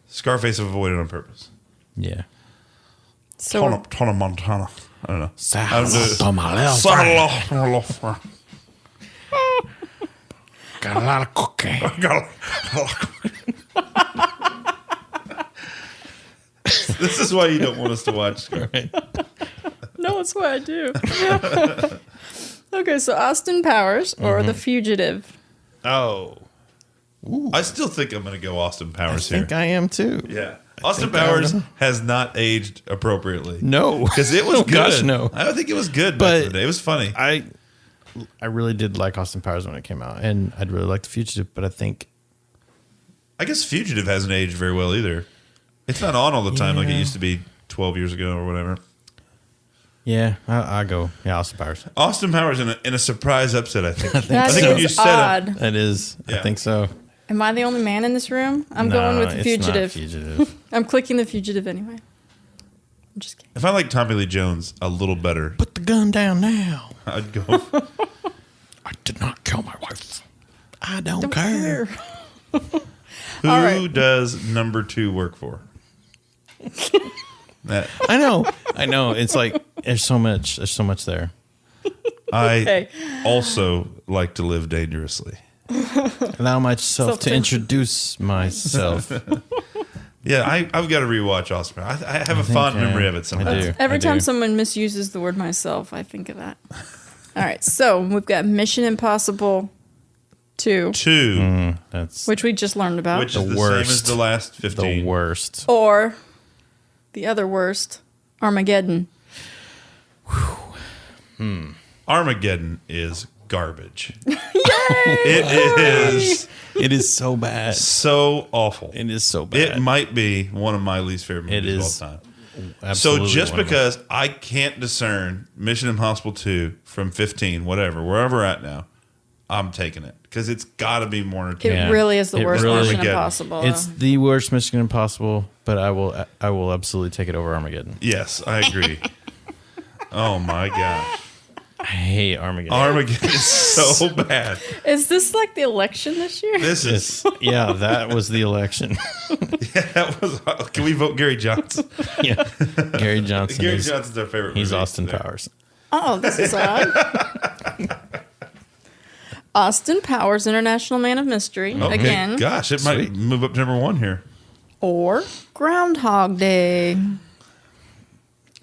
Scarface, I've avoided on purpose. Yeah. So Tona Montana. I don't know. Got a lot of cocaine. This is why you don't want us to watch Scarface. Right. no, it's what I do. Okay, so Austin Powers or The Fugitive. Oh. I still think I'm going to go Austin I Powers here. think I am too. Yeah. Austin think I Powers am. has not aged appropriately. No. Because it was Oh, good. gosh, no. I don't think it was good back But in the day. It was funny. I really did like Austin Powers when it came out, and I'd really like The Fugitive, but I think I guess Fugitive hasn't aged very well either. It's not on all the time like it used to be 12 years ago or whatever. I go Austin Powers. Austin Powers in a surprise upset, I think. That I think when you is said odd. That is, I Yeah. think so. Am I the only man in this room? I'm No, going with The it's not Fugitive. Fugitive. I'm clicking The Fugitive anyway. I'm just kidding. if I like Tommy Lee Jones a little better, Put the gun down now. I'd go. I did not kill my wife. I don't care. Who All right. does number 2 work for? That I know. It's like there's so much there. I Okay. also like to live dangerously. Allow myself to Self-censor. introduce myself. Yeah, I've got to rewatch Austin Powers. I have a fond memory of it I sometimes. do. Every I time do. someone misuses the word myself, I think of that. All right, so we've got Mission Impossible 2, 2, That's which we just learned about. which is the worst. same as the last 15. the worst. Or the other worst, Armageddon. Armageddon is garbage. It is It is so bad. so awful. It is so bad. It might be one of my least favorite movies It of is all time. Absolutely So just one of my- because I can't discern Mission Impossible 2 from 15, whatever, wherever we're at now, I'm taking it because it's got to be more It entertaining. Yeah. really is the It worst really- Mission Armageddon. Impossible. It's the worst Mission Impossible, but I will absolutely take it over Armageddon. Yes, I agree. Oh my gosh, I hate Armageddon. Armageddon is so bad. Is this like the election this year? This is Yeah, that was the election. that was. Can we vote Gary Johnson? Yeah, Gary Johnson. Gary is, Johnson's our favorite. he's movie. Austin There. Powers. Oh, this is odd. Austin Powers, International Man of Mystery, Okay, again. gosh, it might move up to number 1 here. Or Groundhog Day.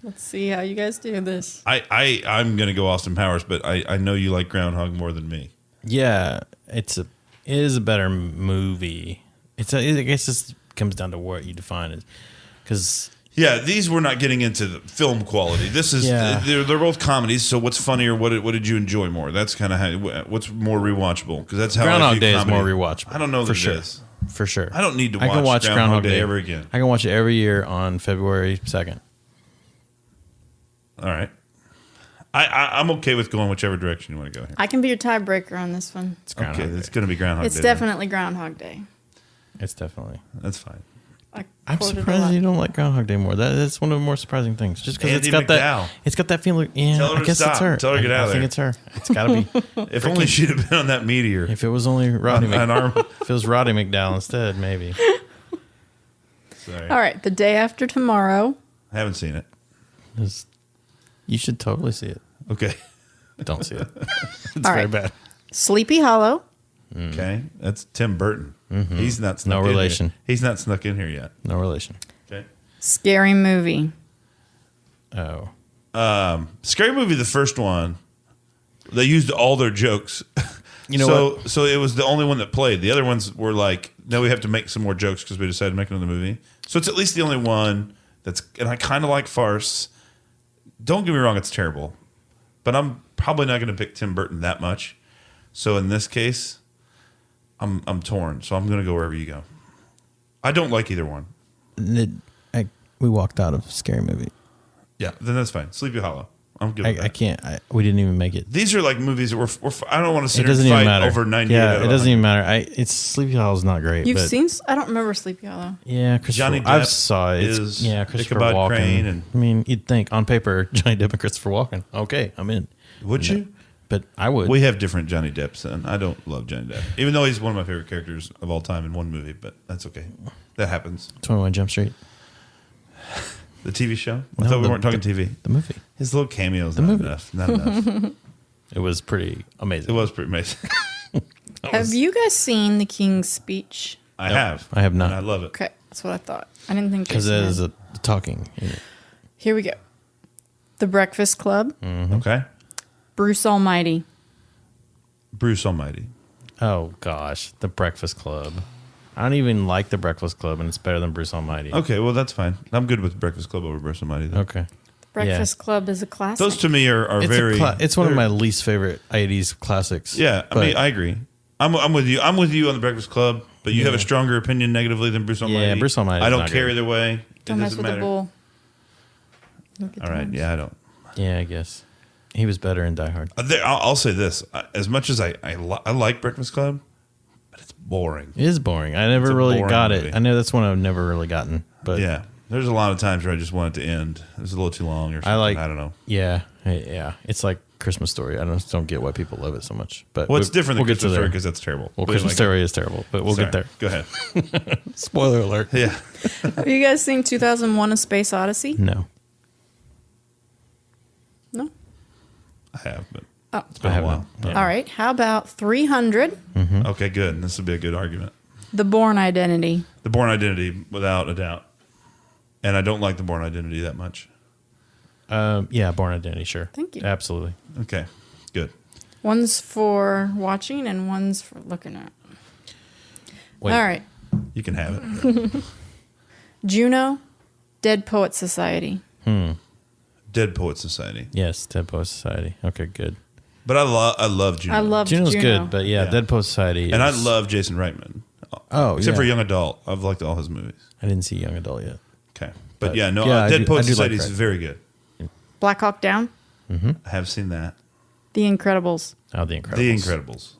Let's see how you guys do this. I'm going to go Austin Powers, but I know you like Groundhog more than me. Yeah, it is a better movie. I guess this comes down to what you define it, because Yeah, these we're not getting into the film quality. This is they're both comedies. So what's funnier? What did you enjoy more? That's kind of how. What's more rewatchable? Because that's how Groundhog I view Day comedy. is more rewatchable. I don't know for that sure. it is. For sure. I don't need to I can watch Groundhog Day ever again. I can watch it every year on February 2nd. All right. I'm okay with going whichever direction you want to go here. I can be your tiebreaker on this one. It's Groundhog Day. It's going to be Groundhog It's Day. definitely Groundhog Day. It's definitely. That's fine. I'm quoted a surprised lot. you don't like Groundhog Day more. That's one of the more surprising things. Just because Andy it's got McDowell. that. It's got that feeling. Yeah, Tell her I to guess stop. it's her. Tell her to get out of I think there. it's her. It's got to be. If only she'd have been on that meteor. If it was only Roddy An arm. if it was Roddy McDowell instead, maybe. Sorry. All right, The Day After Tomorrow. I haven't seen it. You should totally see it. Okay. Don't see it. It's All very right. bad. Sleepy Hollow. Okay. That's Tim Burton. He's not snuck No in relation. Here. He's not snuck in here yet. No relation. Okay. Scary Movie. Oh. Scary Movie, the first one, they used all their jokes. You know So it was the only one that played. The other ones were like, no, we have to make some more jokes because we decided to make another movie. So it's at least the only one that's, and I kind of like farce. Don't get me wrong, it's terrible. But I'm probably not going to pick Tim Burton that much. So in this case, I'm torn. So I'm going to go wherever you go. I don't like either one. We walked out of Scary Movie. Yeah, then that's fine. Sleepy Hollow. I'm good with that. I can't. We didn't even make it. These are like movies that we're I don't want to It sit here doesn't and even fight matter. over 98 Yeah, out of it doesn't 100. even matter. It's Sleepy Hollow is not great. You've but seen? I don't remember Sleepy Hollow. Yeah, Christopher. Johnny Depp I've saw it. is Christopher Ichabod Walken. Crane and- I mean, you'd think on paper Johnny Depp and Christopher Walken. Okay, I'm in. Would you? But I would. We have different Johnny Depps, and I don't love Johnny Depp, even though he's one of my favorite characters of all time in one movie. But that's okay. That happens. 21 Jump Street. The TV show. I No, thought we the- weren't talking TV. The movie. His little cameos. The Not movie. enough. Not enough. It was pretty amazing. It was pretty amazing. Have you guys seen The King's Speech? I Nope, have. I have not. And I love it. Okay, that's what I thought. I didn't think Because Jason it is had. a talking. in it. Here we go. The Breakfast Club. Okay. Bruce Almighty. Bruce Almighty. Oh gosh, The Breakfast Club. I don't even like The Breakfast Club, and it's better than Bruce Almighty. Okay, well that's fine. I'm good with Breakfast Club over Bruce Almighty. Though. Okay. Breakfast Club is a classic. Those to me are It's very. it's one of they're- my least favorite 80s classics. Yeah, I but- mean, I agree. I'm with you. I'm with you on the Breakfast Club, but you have a stronger opinion negatively than Bruce Almighty. Yeah, Bruce Almighty I is don't not care good. either way. Don't it mess doesn't with matter. the bull. Look at All right, those. yeah, I don't. Yeah, I guess. He was better in Die Hard. I'll say this: as much as I like Breakfast Club, but it's boring. It is boring. I never It's a really boring got movie. it. I know that's one I've never really gotten. But Yeah, there's a lot of times where I just want it to end. It was a little too long, or something. I don't know. Yeah, yeah. It's like Christmas Story. I just don't get why people love it so much. But Well, it's different than we'll get to Christmas Story there. because that's terrible. Well, We Christmas like Story is terrible, but we'll Sorry. get there. Go ahead. Spoiler alert. Yeah, Have you guys seen 2001: A Space Odyssey? No, No. I have, but Oh. it's been I a haven't. while. Yeah. All right. How about 300? Okay, good. This would be a good argument. The Bourne Identity. The Bourne Identity, without a doubt. And I don't like the Bourne Identity that much. Yeah, Born Identity. Sure. Thank you. Absolutely. Okay, good. One's for watching and one's for looking at. Wait. All right. You can have it. Juno, Dead Poet Society. Dead Poet Society. Yes, Dead Poet Society. Okay, good. But I love Juno. I love Juno's Juno. good, but yeah, Yeah. Dead Poet Society. And I is- love Jason Reitman. Oh, Except yeah. for Young Adult. I've liked all his movies. I didn't see Young Adult yet. Okay. But But yeah, no, yeah, I Dead do- Poet I do like Society is Reitman. very good. Black Hawk Down. I have seen that. The Incredibles. Oh, The Incredibles. The Incredibles.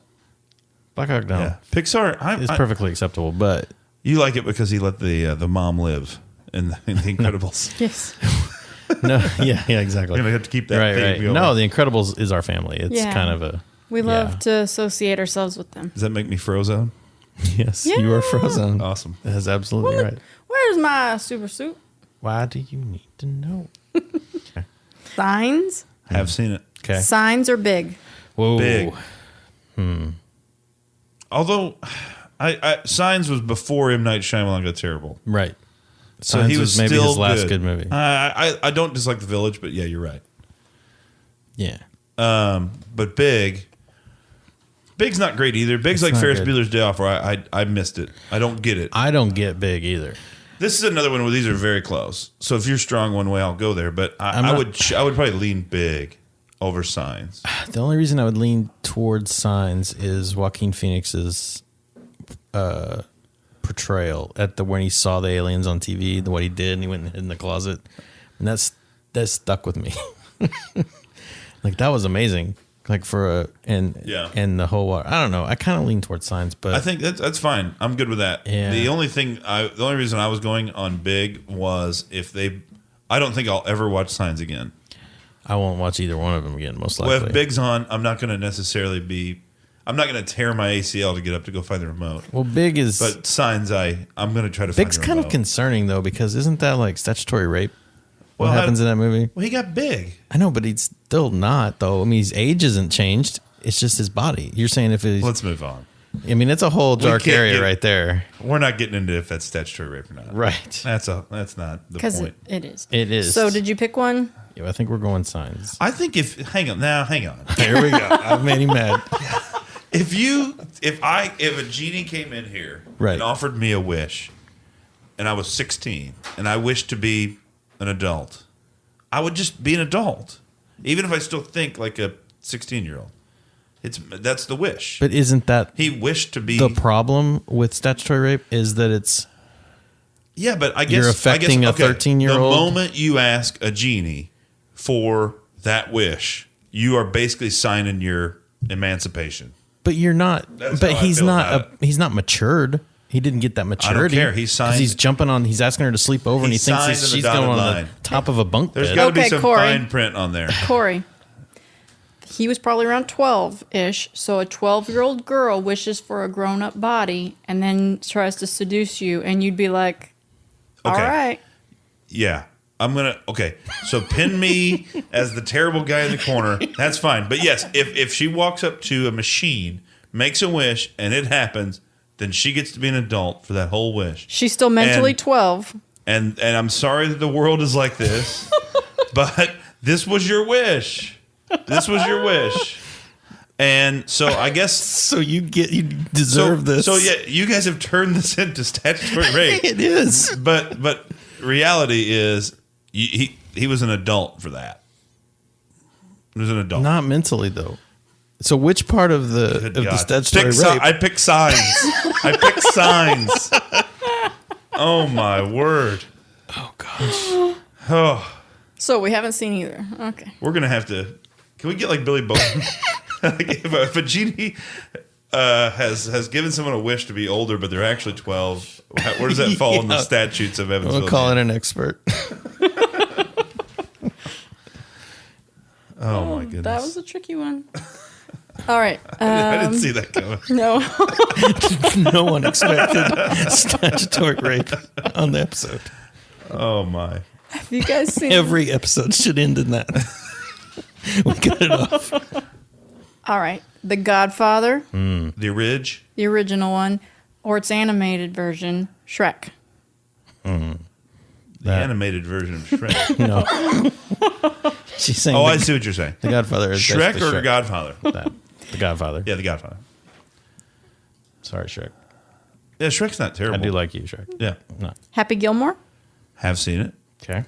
Black Hawk Down Yeah. Pixar, is perfectly acceptable, but you like it because he let the mom live in The Incredibles. Yes. no, yeah, exactly. We're going to have to keep that Right, theme right. going. No, The Incredibles is our family. It's Yeah. kind of a We love yeah. to associate ourselves with them. Does that make me Frozone? Yes, you are Yeah. frozen. Awesome. That's absolutely right. Where's my super suit? Why do you need to know? Signs. I have seen it. Okay. Signs are big. Whoa. Big. Although, Signs was before M. Night Shyamalan got terrible. Right. So Signs he was maybe still his last good movie. I don't dislike The Village, but yeah, you're right. Yeah. But Big's not great either. Big's like not Ferris good. Bueller's Day Off, where I missed it. I don't get it. I don't get Big either. This is another one where these are very close. So if you're strong one way, I'll go there. But I would probably lean Big over Signs. The only reason I would lean towards Signs is Joaquin Phoenix's portrayal when he saw the aliens on TV, what he did, and he went and hid in the closet, and that stuck with me. Like that was amazing. Like and the whole I don't know. I kind of lean towards Signs, but I think that's fine. I'm good with that. Yeah. The only reason I was going on Big was I don't think I'll ever watch Signs again. I won't watch either one of them again. Most likely. Well, if Big's on, I'm not going to necessarily I'm not going to tear my ACL to get up to go find the remote. Well, Big is. But Signs, I'm going to try to find the remote. Big's kind of concerning though, because isn't that like statutory rape? What Well, happens in that movie? Well, he got big. I know, but he's still not though. I mean, his age isn't changed. It's just his body. You're saying if it's. Let's move on. I mean, it's a whole dark area right there. We're not getting into if that's statutory rape or not. Right. That's not the Because point. it is. It is. So did you pick one? Yeah, I think we're going Signs. I think hang on. Here we go. I've made him mad. If a genie came in here Right. and offered me a wish, and I was 16 and I wished to be an adult, I would just be an adult, even if I still think like a 16-year-old. That's the wish. But isn't that He wished to be the problem with statutory rape? Is that it's Yeah, but I guess You're affecting a 13-year-old? The moment you ask a genie for that wish, you are basically signing your emancipation. but you're not. That's But how I he's feel not. about He's not matured. He didn't get that maturity. care. He signed- 'cause he's jumping on. He's asking her to sleep over, and he thinks signed she's the going dotted on line. the top of a bunk There's bed. got to be Okay, some Cory. fine print on there. Corey. He was probably around 12-ish. So a 12-year-old girl wishes for a grown-up body and then tries to seduce you, and you'd be like, all Okay. right. Yeah. Okay. So pin me as the terrible guy in the corner. That's fine. But yes, if she walks up to a machine, makes a wish, and it happens, then she gets to be an adult for that whole wish. She's still mentally And- 12. And I'm sorry that the world is like this, but this was your wish. This was your wish. And so I guess So you deserve this. So yeah, you guys have turned this into statutory rape. it is. But reality is he was an adult for that. He was an adult. Not mentally though. So which part of the Good God. statutory Pick rape? I pick signs. I pick signs. Oh my word. Oh gosh. Oh, So we haven't seen either. Okay. we're gonna have to. Can we get like Billy Bowman? Like if a genie has given someone a wish to be older, but they're actually 12, where does that fall in the Yeah. statutes of Evansville? We'll call it an expert. Oh my goodness. That was a tricky one. All right. I didn't see that coming. No. No one expected statutory rape on the episode. Oh my. Have you guys seen Every episode should end in that. We cut it off. All right. The Godfather, The Ridge. the original one, or its animated version, Shrek. The That- animated version of Shrek. No. She's saying I see what you're saying. the Godfather is Shrek basically or Godfather? That. The Godfather. Yeah, The Godfather. Sorry, Shrek. Yeah, Shrek's not terrible. I do like you, Shrek. Yeah, No. Happy Gilmore, have seen it. Okay.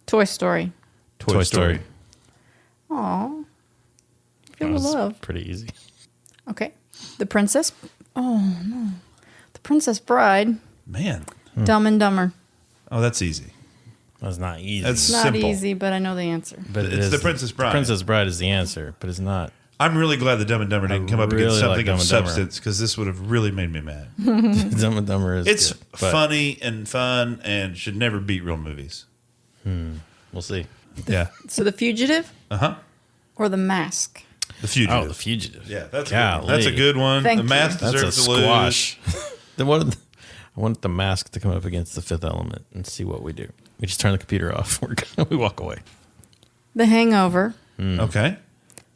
Toy Story. Toy Story. Aw. Feel That the was love. pretty easy. Okay. The Princess. Oh, no. The Princess Bride, Man. Dumb and Dumber. Oh, that's easy. That's not easy. That's Not simple. easy, but I know the answer. but It's The Princess Bride. The Princess Bride is the answer, but it's not. I'm really glad the Dumb and Dumber didn't come up really against like something Dumb of and Dumber. substance because this would have really made me mad. Dumb and Dumber is It's good, but funny and fun and should never beat real movies. We'll see. Yeah. So The Fugitive Uh-huh. or The Mask? The Fugitive. Oh, The Fugitive. Yeah, that's Golly. a good one. Thank the you. Mask That's deserves a to lose. squash. I want the Mask to come up against The Fifth Element and see what we do. We just turn the computer off. We walk away. The Hangover. Okay.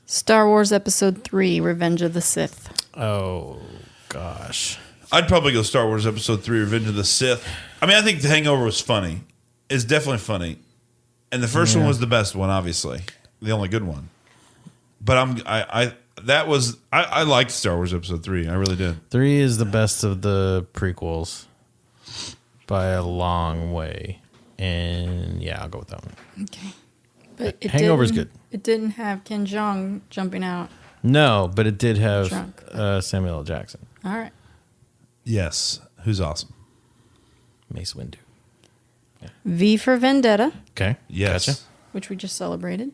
Star Wars Episode 3, Revenge of the Sith. Oh, gosh. I'd probably go Star Wars Episode 3, Revenge of the Sith. I mean, I think The Hangover was funny. It's definitely funny. And the first one was the best one, obviously. The only good one. But I liked Star Wars Episode 3. I really did. 3 is the best of the prequels by a long way. And yeah, I'll go with that one. Okay. But Hangover's good. It didn't have Ken Jeong jumping out. No, but it did have Drunk. Samuel L. Jackson. All right. Yes. Who's awesome? Mace Windu. V for Vendetta, Okay. Yes. Gotcha. which we just celebrated.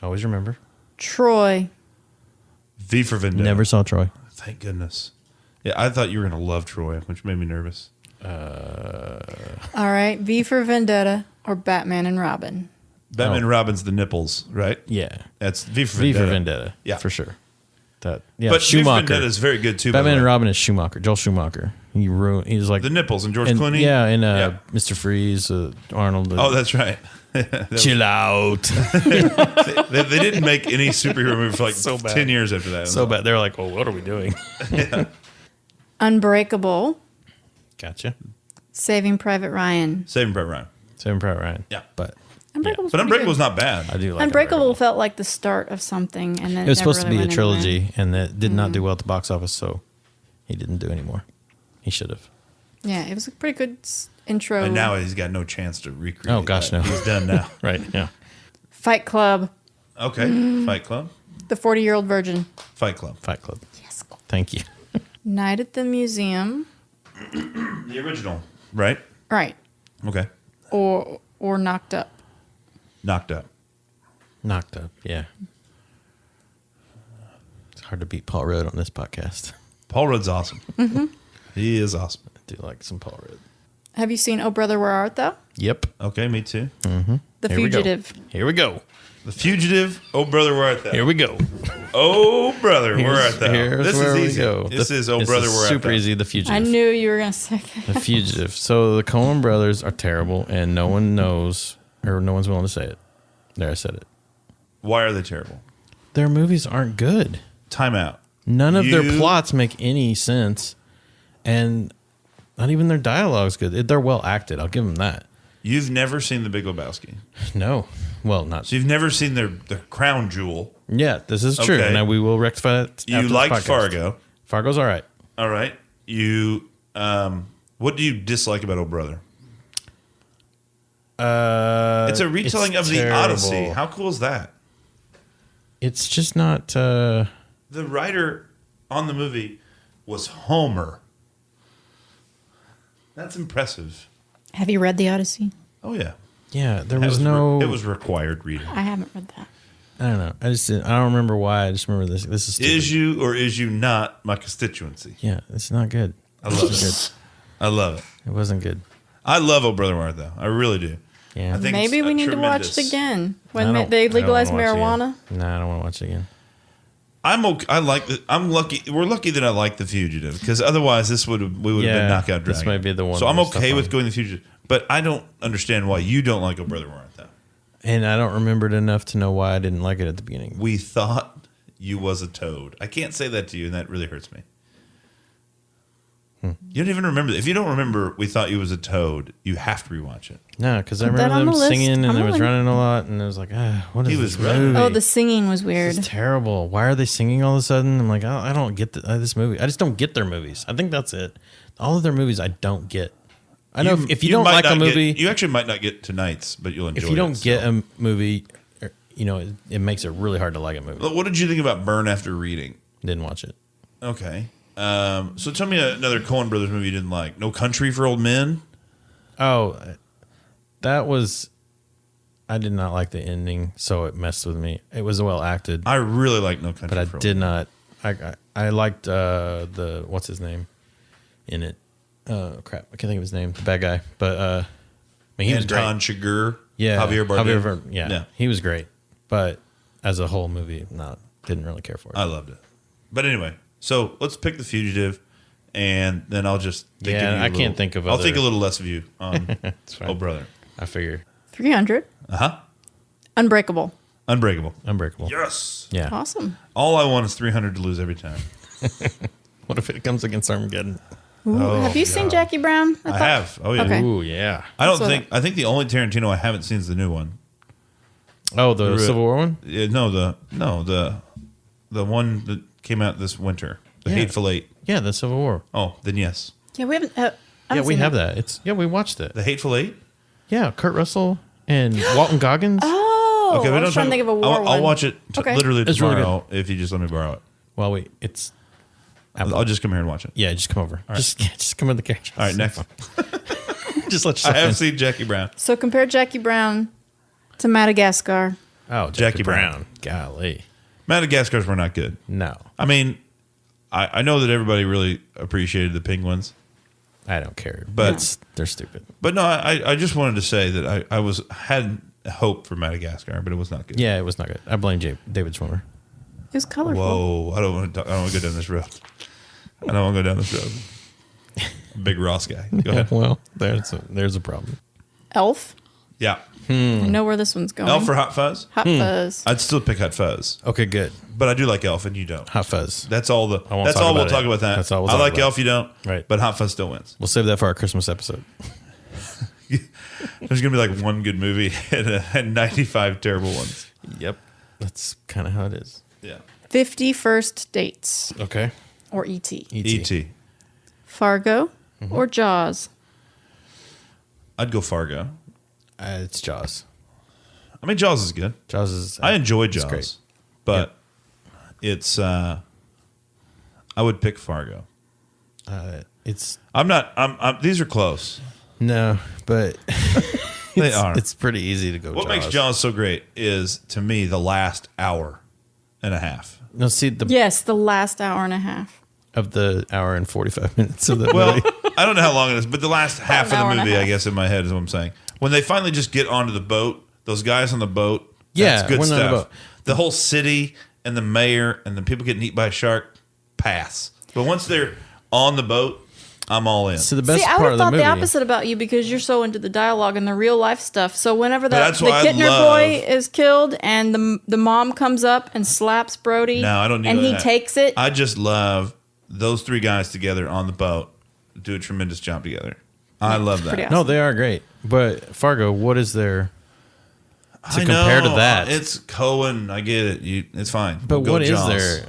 Always remember. Troy. V for Vendetta. Never saw Troy. Thank goodness. Yeah, I thought you were going to love Troy, which made me nervous. All right. V for Vendetta or Batman and Robin. Batman and Robin's the nipples, right? Yeah. That's V for V Vendetta. for Vendetta. Yeah. For sure. That. Yeah. But V for Schumacher. Vendetta is very good too. by Batman the and way. Robin is Schumacher. Joel Schumacher. He was like The nipples and George and, Clooney. Yeah, and Yeah. Mr. Freeze, Arnold. Oh, that's right. Chill out. They didn't make any superhero movie for like So bad. 10 years after that. So bad. They're like, well, what are we doing? Unbreakable. Gotcha. Saving Private Ryan. Saving Private Ryan. Saving Private Ryan. Yeah. But Unbreakable's But pretty Unbreakable's good. not bad. I do like Unbreakable felt like the start of something, and then It was never supposed to really be a went anywhere. trilogy, and that did not do well at the box office, so he didn't do anymore. He should have. Yeah, it was a pretty good intro. And now he's got no chance to recreate. Oh, gosh, that. no. He's done now. Right, yeah. Fight Club. Okay. Fight Club. The 40-Year-Old Virgin. Fight Club. Fight Club. Yes. Thank you. Night at the Museum. The original, right? Right. Okay. Or Knocked Up. Knocked Up. Knocked Up, yeah. It's hard to beat Paul Rudd on this podcast. Paul Rudd's awesome. He is awesome. I do like some Paul Rudd. Have you seen Oh Brother, Where Art Thou? Yep. Okay, me too. The Here we go. Fugitive. Here we go. The Fugitive. Oh, brother, where art thou? Here we go. Oh, brother, where art thou? Here's This where is we easy. go. This is Oh, brother, where art super thou? easy. The Fugitive. I knew you were going to say that. The Fugitive. So the Coen brothers are terrible, and no one knows, or no one's willing to say it. There, I said it. Why are they terrible? Their movies aren't good. Time out. None of their You- plots make any sense, and not even their dialogue's good. They're well acted. I'll give them that. You've never seen The Big Lebowski. No, well, not. So you've never seen their crown jewel. Yeah, this is true. Okay. Now we will rectify it. You after this liked podcast. Fargo. Fargo's all right. All right. You, what do you dislike about Oh Brother? It's a retelling of the terrible. Odyssey. How cool is that? It's just not. The writer on the movie was Homer. That's impressive. Have you read The Odyssey? Oh yeah. Yeah, there That was no. It was required reading. I haven't read that. I don't know. I don't remember why. I just remember this. This is stupid. Is you or is you not my constituency? Yeah, it's not good. I love it. I love it. It wasn't good. I love Oh Brother, Where Art Thou? I really do. Yeah. I think Maybe it's we need to watch it tremendous. again I when don't- they I don't legalize wanna watch it marijuana. again. No, I don't want to watch it again. I'm okay. I like the. I'm lucky. We're lucky that I like The Fugitive because otherwise we would have been Yeah, knockout this dragon. might be the one So I'm we're stuck okay with on. going The Fugitive, but I don't understand why you don't like Oh Brother, Where Art Thou? And I don't remember it enough to know why I didn't like it at the beginning. We thought you was a toad. I can't say that to you, and that really hurts me. You don't even remember. If you don't remember, we thought you was a toad. You have to rewatch it. No, because I Put that remember on them the list. singing and I'm they was willing. running a lot, and it was like, what is He this was running. movie? Oh, the singing was weird. This is terrible. Why are they singing all of a sudden? I'm like, I don't get this movie. I just don't get their movies. I think that's it. All of their movies, I don't get. I know if you don't might like a not movie, you actually might not get tonight's, but you'll enjoy it. if you don't so. get a movie, it makes it really hard to like a movie. What did you think about Burn After Reading? Didn't watch it. Okay. So tell me another Coen Brothers movie you didn't like. No Country for Old Men? Oh, that was. I did not like the ending, so it messed with me. It was well acted, I really like No Country but I for Old did Men. not. I liked the what's his name in it. Crap, I can't think of his name. The bad guy, but I mean, he was great. Anton Chigurh? Yeah, Javier Bardem? yeah, he was great. But as a whole movie, didn't really care for it. I loved it. But anyway, so let's pick The Fugitive, and then I'll just think Yeah, of you a I can't little- think of I'll other- think a little less of you on It's fine. Oh Brother. I figure 300. Uh-huh. Unbreakable. Unbreakable. Unbreakable. Yes. Yeah, Awesome. All I want is 300 to lose every time. What if it comes against Armageddon? Ooh, have you seen Jackie Brown? I have. Oh yeah. Okay. Ooh, yeah. I think the only Tarantino I haven't seen is the new one. Oh, the Civil War one? Yeah, the one that came out this winter. The Hateful Eight. Yeah, the Civil War. Oh, then yes. Yeah, we haven't. Yeah, we have that. We watched it. The Hateful Eight? Yeah, Kurt Russell and Walton Goggins. Oh, Okay, but I was trying to think of a war one. I'll watch it literally It's really tomorrow if you just let me borrow it. Well, wait, it's... I'll just come here and watch it. Yeah, just come over. Just come in the carriage. All right, next. Just let yourself I have in. seen Jackie Brown. So compare Jackie Brown to Madagascar. Oh, Jackie Brown. Golly. Madagascars were not good. No, I mean, I know that everybody really appreciated the penguins. I don't care. But they're stupid. But no, I just wanted to say that I had hope for Madagascar, but it was not good. Yeah, it was not good. I blame David Schwimmer. It was colorful. Whoa, I don't want to go down this road. I don't want to go down this road. Big Ross guy. Go ahead. Well, there's a problem. Elf. Yeah. I know where this one's going. Elf or Hot Fuzz? Hot Fuzz. I'd still pick Hot Fuzz, Okay, good. but I do like Elf, and you don't. Hot Fuzz. That's all. won't That's talk all we'll about talk it. about. That. That's all we'll I talk like about. Elf, you don't. Right. But Hot Fuzz still wins. We'll save that for our Christmas episode. There's gonna be like one good movie and 95 terrible ones. Yep. That's kind of how it is. Yeah. 50 First Dates. Okay. Or E.T. E.T. Fargo or Jaws. I'd go Fargo. It's Jaws. I mean, Jaws is good. Jaws is... I enjoy Jaws, great. but it's. I would pick Fargo. It's... These are close. No, but... They are. It's pretty easy to go What Jaws. makes Jaws so great is, to me, the last hour and a half. No, see, the Yes, the last hour and a half. of the hour and 45 minutes of the Well, movie. I don't know how long it is, but the last half an hour of and the a movie, I half. guess, in my head is what I'm saying. When they finally just get onto the boat, those guys on the boat, Yeah, that's good when they're on the stuff. boat. The whole city and the mayor and the people getting eaten by a shark, pass. But once they're on the boat, I'm all in. So the best See, I part would of have the thought movie... the opposite about you because you're so into the dialogue and the real life stuff. So whenever the That's why I Kittner love- boy is killed and the mom comes up and slaps Brody, No, I don't need and he that. takes it. I just love those three guys together on the boat do a tremendous job together. I love that. pretty awesome. No, they are great. But Fargo, what is there to I compare to know, that? It's Cohen. I get it. It's fine. But Go what is Jaws. there?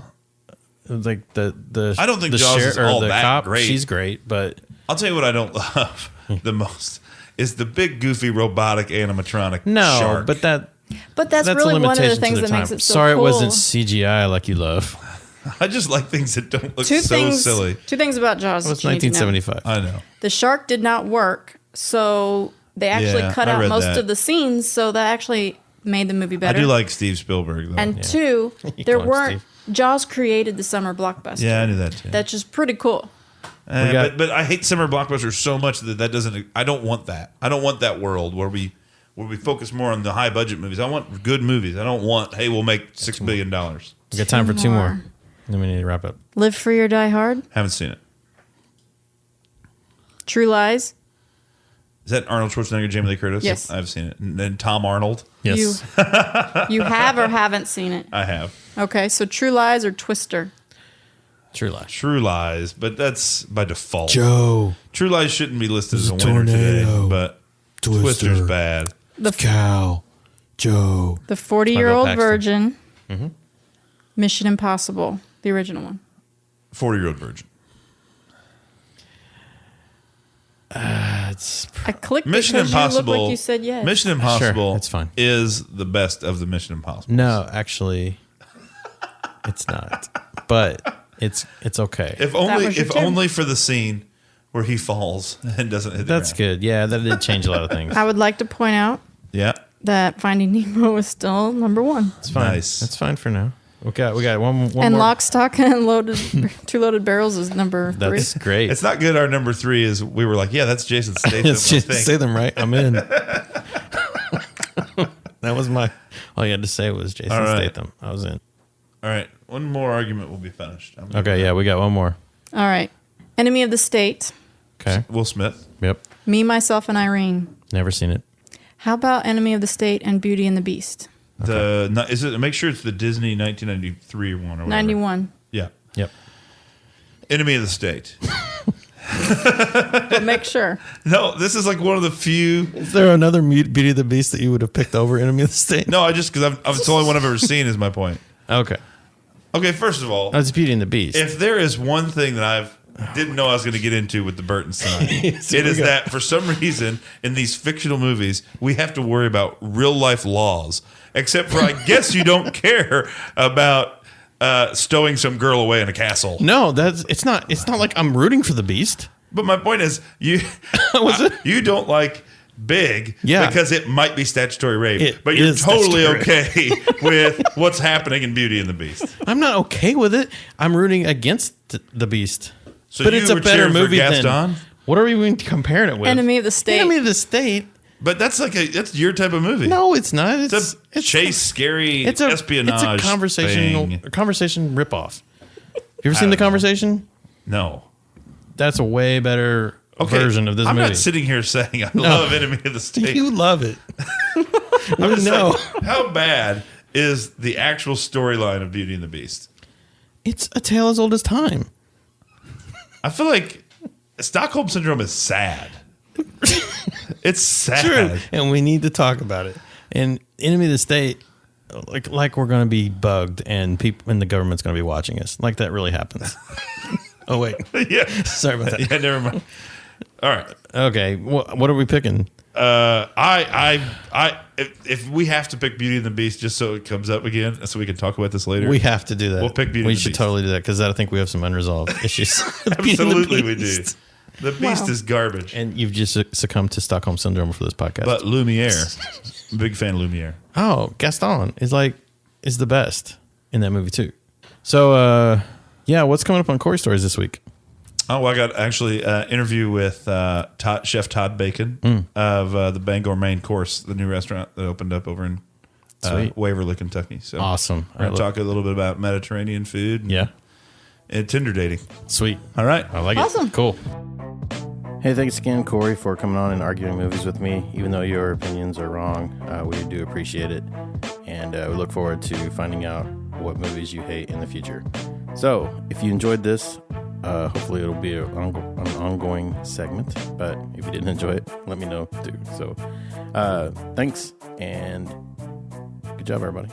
Like the I don't think the Jaws is all the that cop, great. She's great, but I'll tell you what I don't love the most is the big goofy robotic animatronic no, shark. but that's that's a really one of the limitation to things their that makes time. it so Sorry, cool. it wasn't CGI like you love. I just like things that don't look Two so things. silly. Two things about Jaws. It was that you need to know. 1975. I know. The shark did not work, so they actually Yeah, cut I out read most that. of the scenes. So that actually made the movie I better. do like Steve Spielberg though. and two, You there call him weren't. Jaws created the summer blockbuster. yeah, I knew that too. That's just pretty cool. We got- but I hate summer blockbusters so much that doesn't. I don't want that. I don't want that world where we focus more on the high budget movies. I want good movies. I don't want. Hey, we'll make $6 billion. We got time for two more. Then we need to wrap up. Live Free or Die Hard. Haven't seen it. True Lies. Is that Arnold Schwarzenegger, Jamie Lee Curtis? Yes. I've seen it. And then Tom Arnold. Yes. You have or haven't seen it. I have. Okay, so True Lies or Twister. True Lies. True Lies, but that's by default. Joe. True Lies shouldn't be listed as a There's a winner today, tornado. but Twister. Twister's bad. Cow. Joe. The 40-Year-Old Paxton. Virgin. Mission Impossible, the original one. 40-Year-Old Virgin. It's I clicked Mission because Impossible. you looked like you said yes. Mission Impossible. it's fine. Is the best of the Mission Impossible. no, actually, it's not. But it's okay. If only was your if tip. only for the scene where he falls and doesn't hit the That's ground. good. Yeah, that did change a lot of things. I would like to point out Yeah. that Finding Nemo is still number one. It's fine. Nice. It's fine for now. We got one And more. Lock, Stock, and Two Loaded Barrels is number three. That's great. It's not good. Our number 3 is we were like, yeah, that's Jason Statham. It's I just think. say them right. I'm in. That was my. All you had to say was Jason All right. Statham. I was in. All right. One more argument will be finished. Okay, yeah, we got one more. All right. Enemy of the State. Okay. Will Smith. Yep. Me, Myself, and Irene. Never seen it. How about Enemy of the State and Beauty and the Beast? Is it? Make sure it's the Disney 1993 one or whatever. 91. Yeah. Yep. Enemy of the State. But make sure. No, this is like one of the few. Is there another Beauty and the Beast that you would have picked over Enemy of the State? No, because it's the only one I've ever seen. Is my point. Okay. Okay, first of all, That's Beauty and the Beast. if there is one thing that didn't know I was going to get into with the Burtons tonight, it is that for some reason in these fictional movies we have to worry about real life laws. Except for, I guess you don't care about stowing some girl away in a castle. No, it's not like I'm rooting for the Beast. But my point is, you don't like Big because it might be statutory rape, but you're totally okay with what's happening in Beauty and the Beast. I'm not okay with it. I'm rooting against the Beast. So but you it's a were better cheering for movie than Gaston? What are we even comparing it with? Enemy of the State. Enemy of the State. But that's your type of movie. No, it's not. It's a chase, scary espionage. It's a conversation ripoff. You ever seen The Conversation? No. That's a way better version of this movie. I'm not sitting here saying I love Enemy of the State. You love it. I'm just saying, how bad is the actual storyline of Beauty and the Beast? It's a tale as old as time. I feel like Stockholm Syndrome is sad. It's sad. True. And we need to talk about it. And Enemy of the State, like we're going to be bugged and the government's going to be watching us. Like that really happens. Oh, wait. Yeah. Sorry about that. Yeah, never mind. All right. Okay. What are we picking? If we have to pick Beauty and the Beast just so it comes up again, so we can talk about this later. We have to do that. We'll pick Beauty and the Beast. We should totally do that because I think we have some unreasoned issues. Absolutely, we do. The Beast is garbage. And you've just succumbed to Stockholm Syndrome for this podcast. But Lumiere. I'm a big fan of Lumiere. Oh, Gaston is the best in that movie too. So, what's coming up on Cory Stories this week? Oh, well, I got actually an interview with Chef Todd Bacon of the Bangor Main Course, the new restaurant that opened up over in Waverly, Kentucky. So awesome. We're going to talk a little bit about Mediterranean food and Tinder dating. Sweet. All right. I like it. Cool. Hey, thanks again, Cory, for coming on and arguing movies with me. Even though your opinions are wrong, we do appreciate it. And we look forward to finding out what movies you hate in the future. So, if you enjoyed this, hopefully it'll be an ongoing segment. But if you didn't enjoy it, let me know too. So, thanks, and good job, everybody.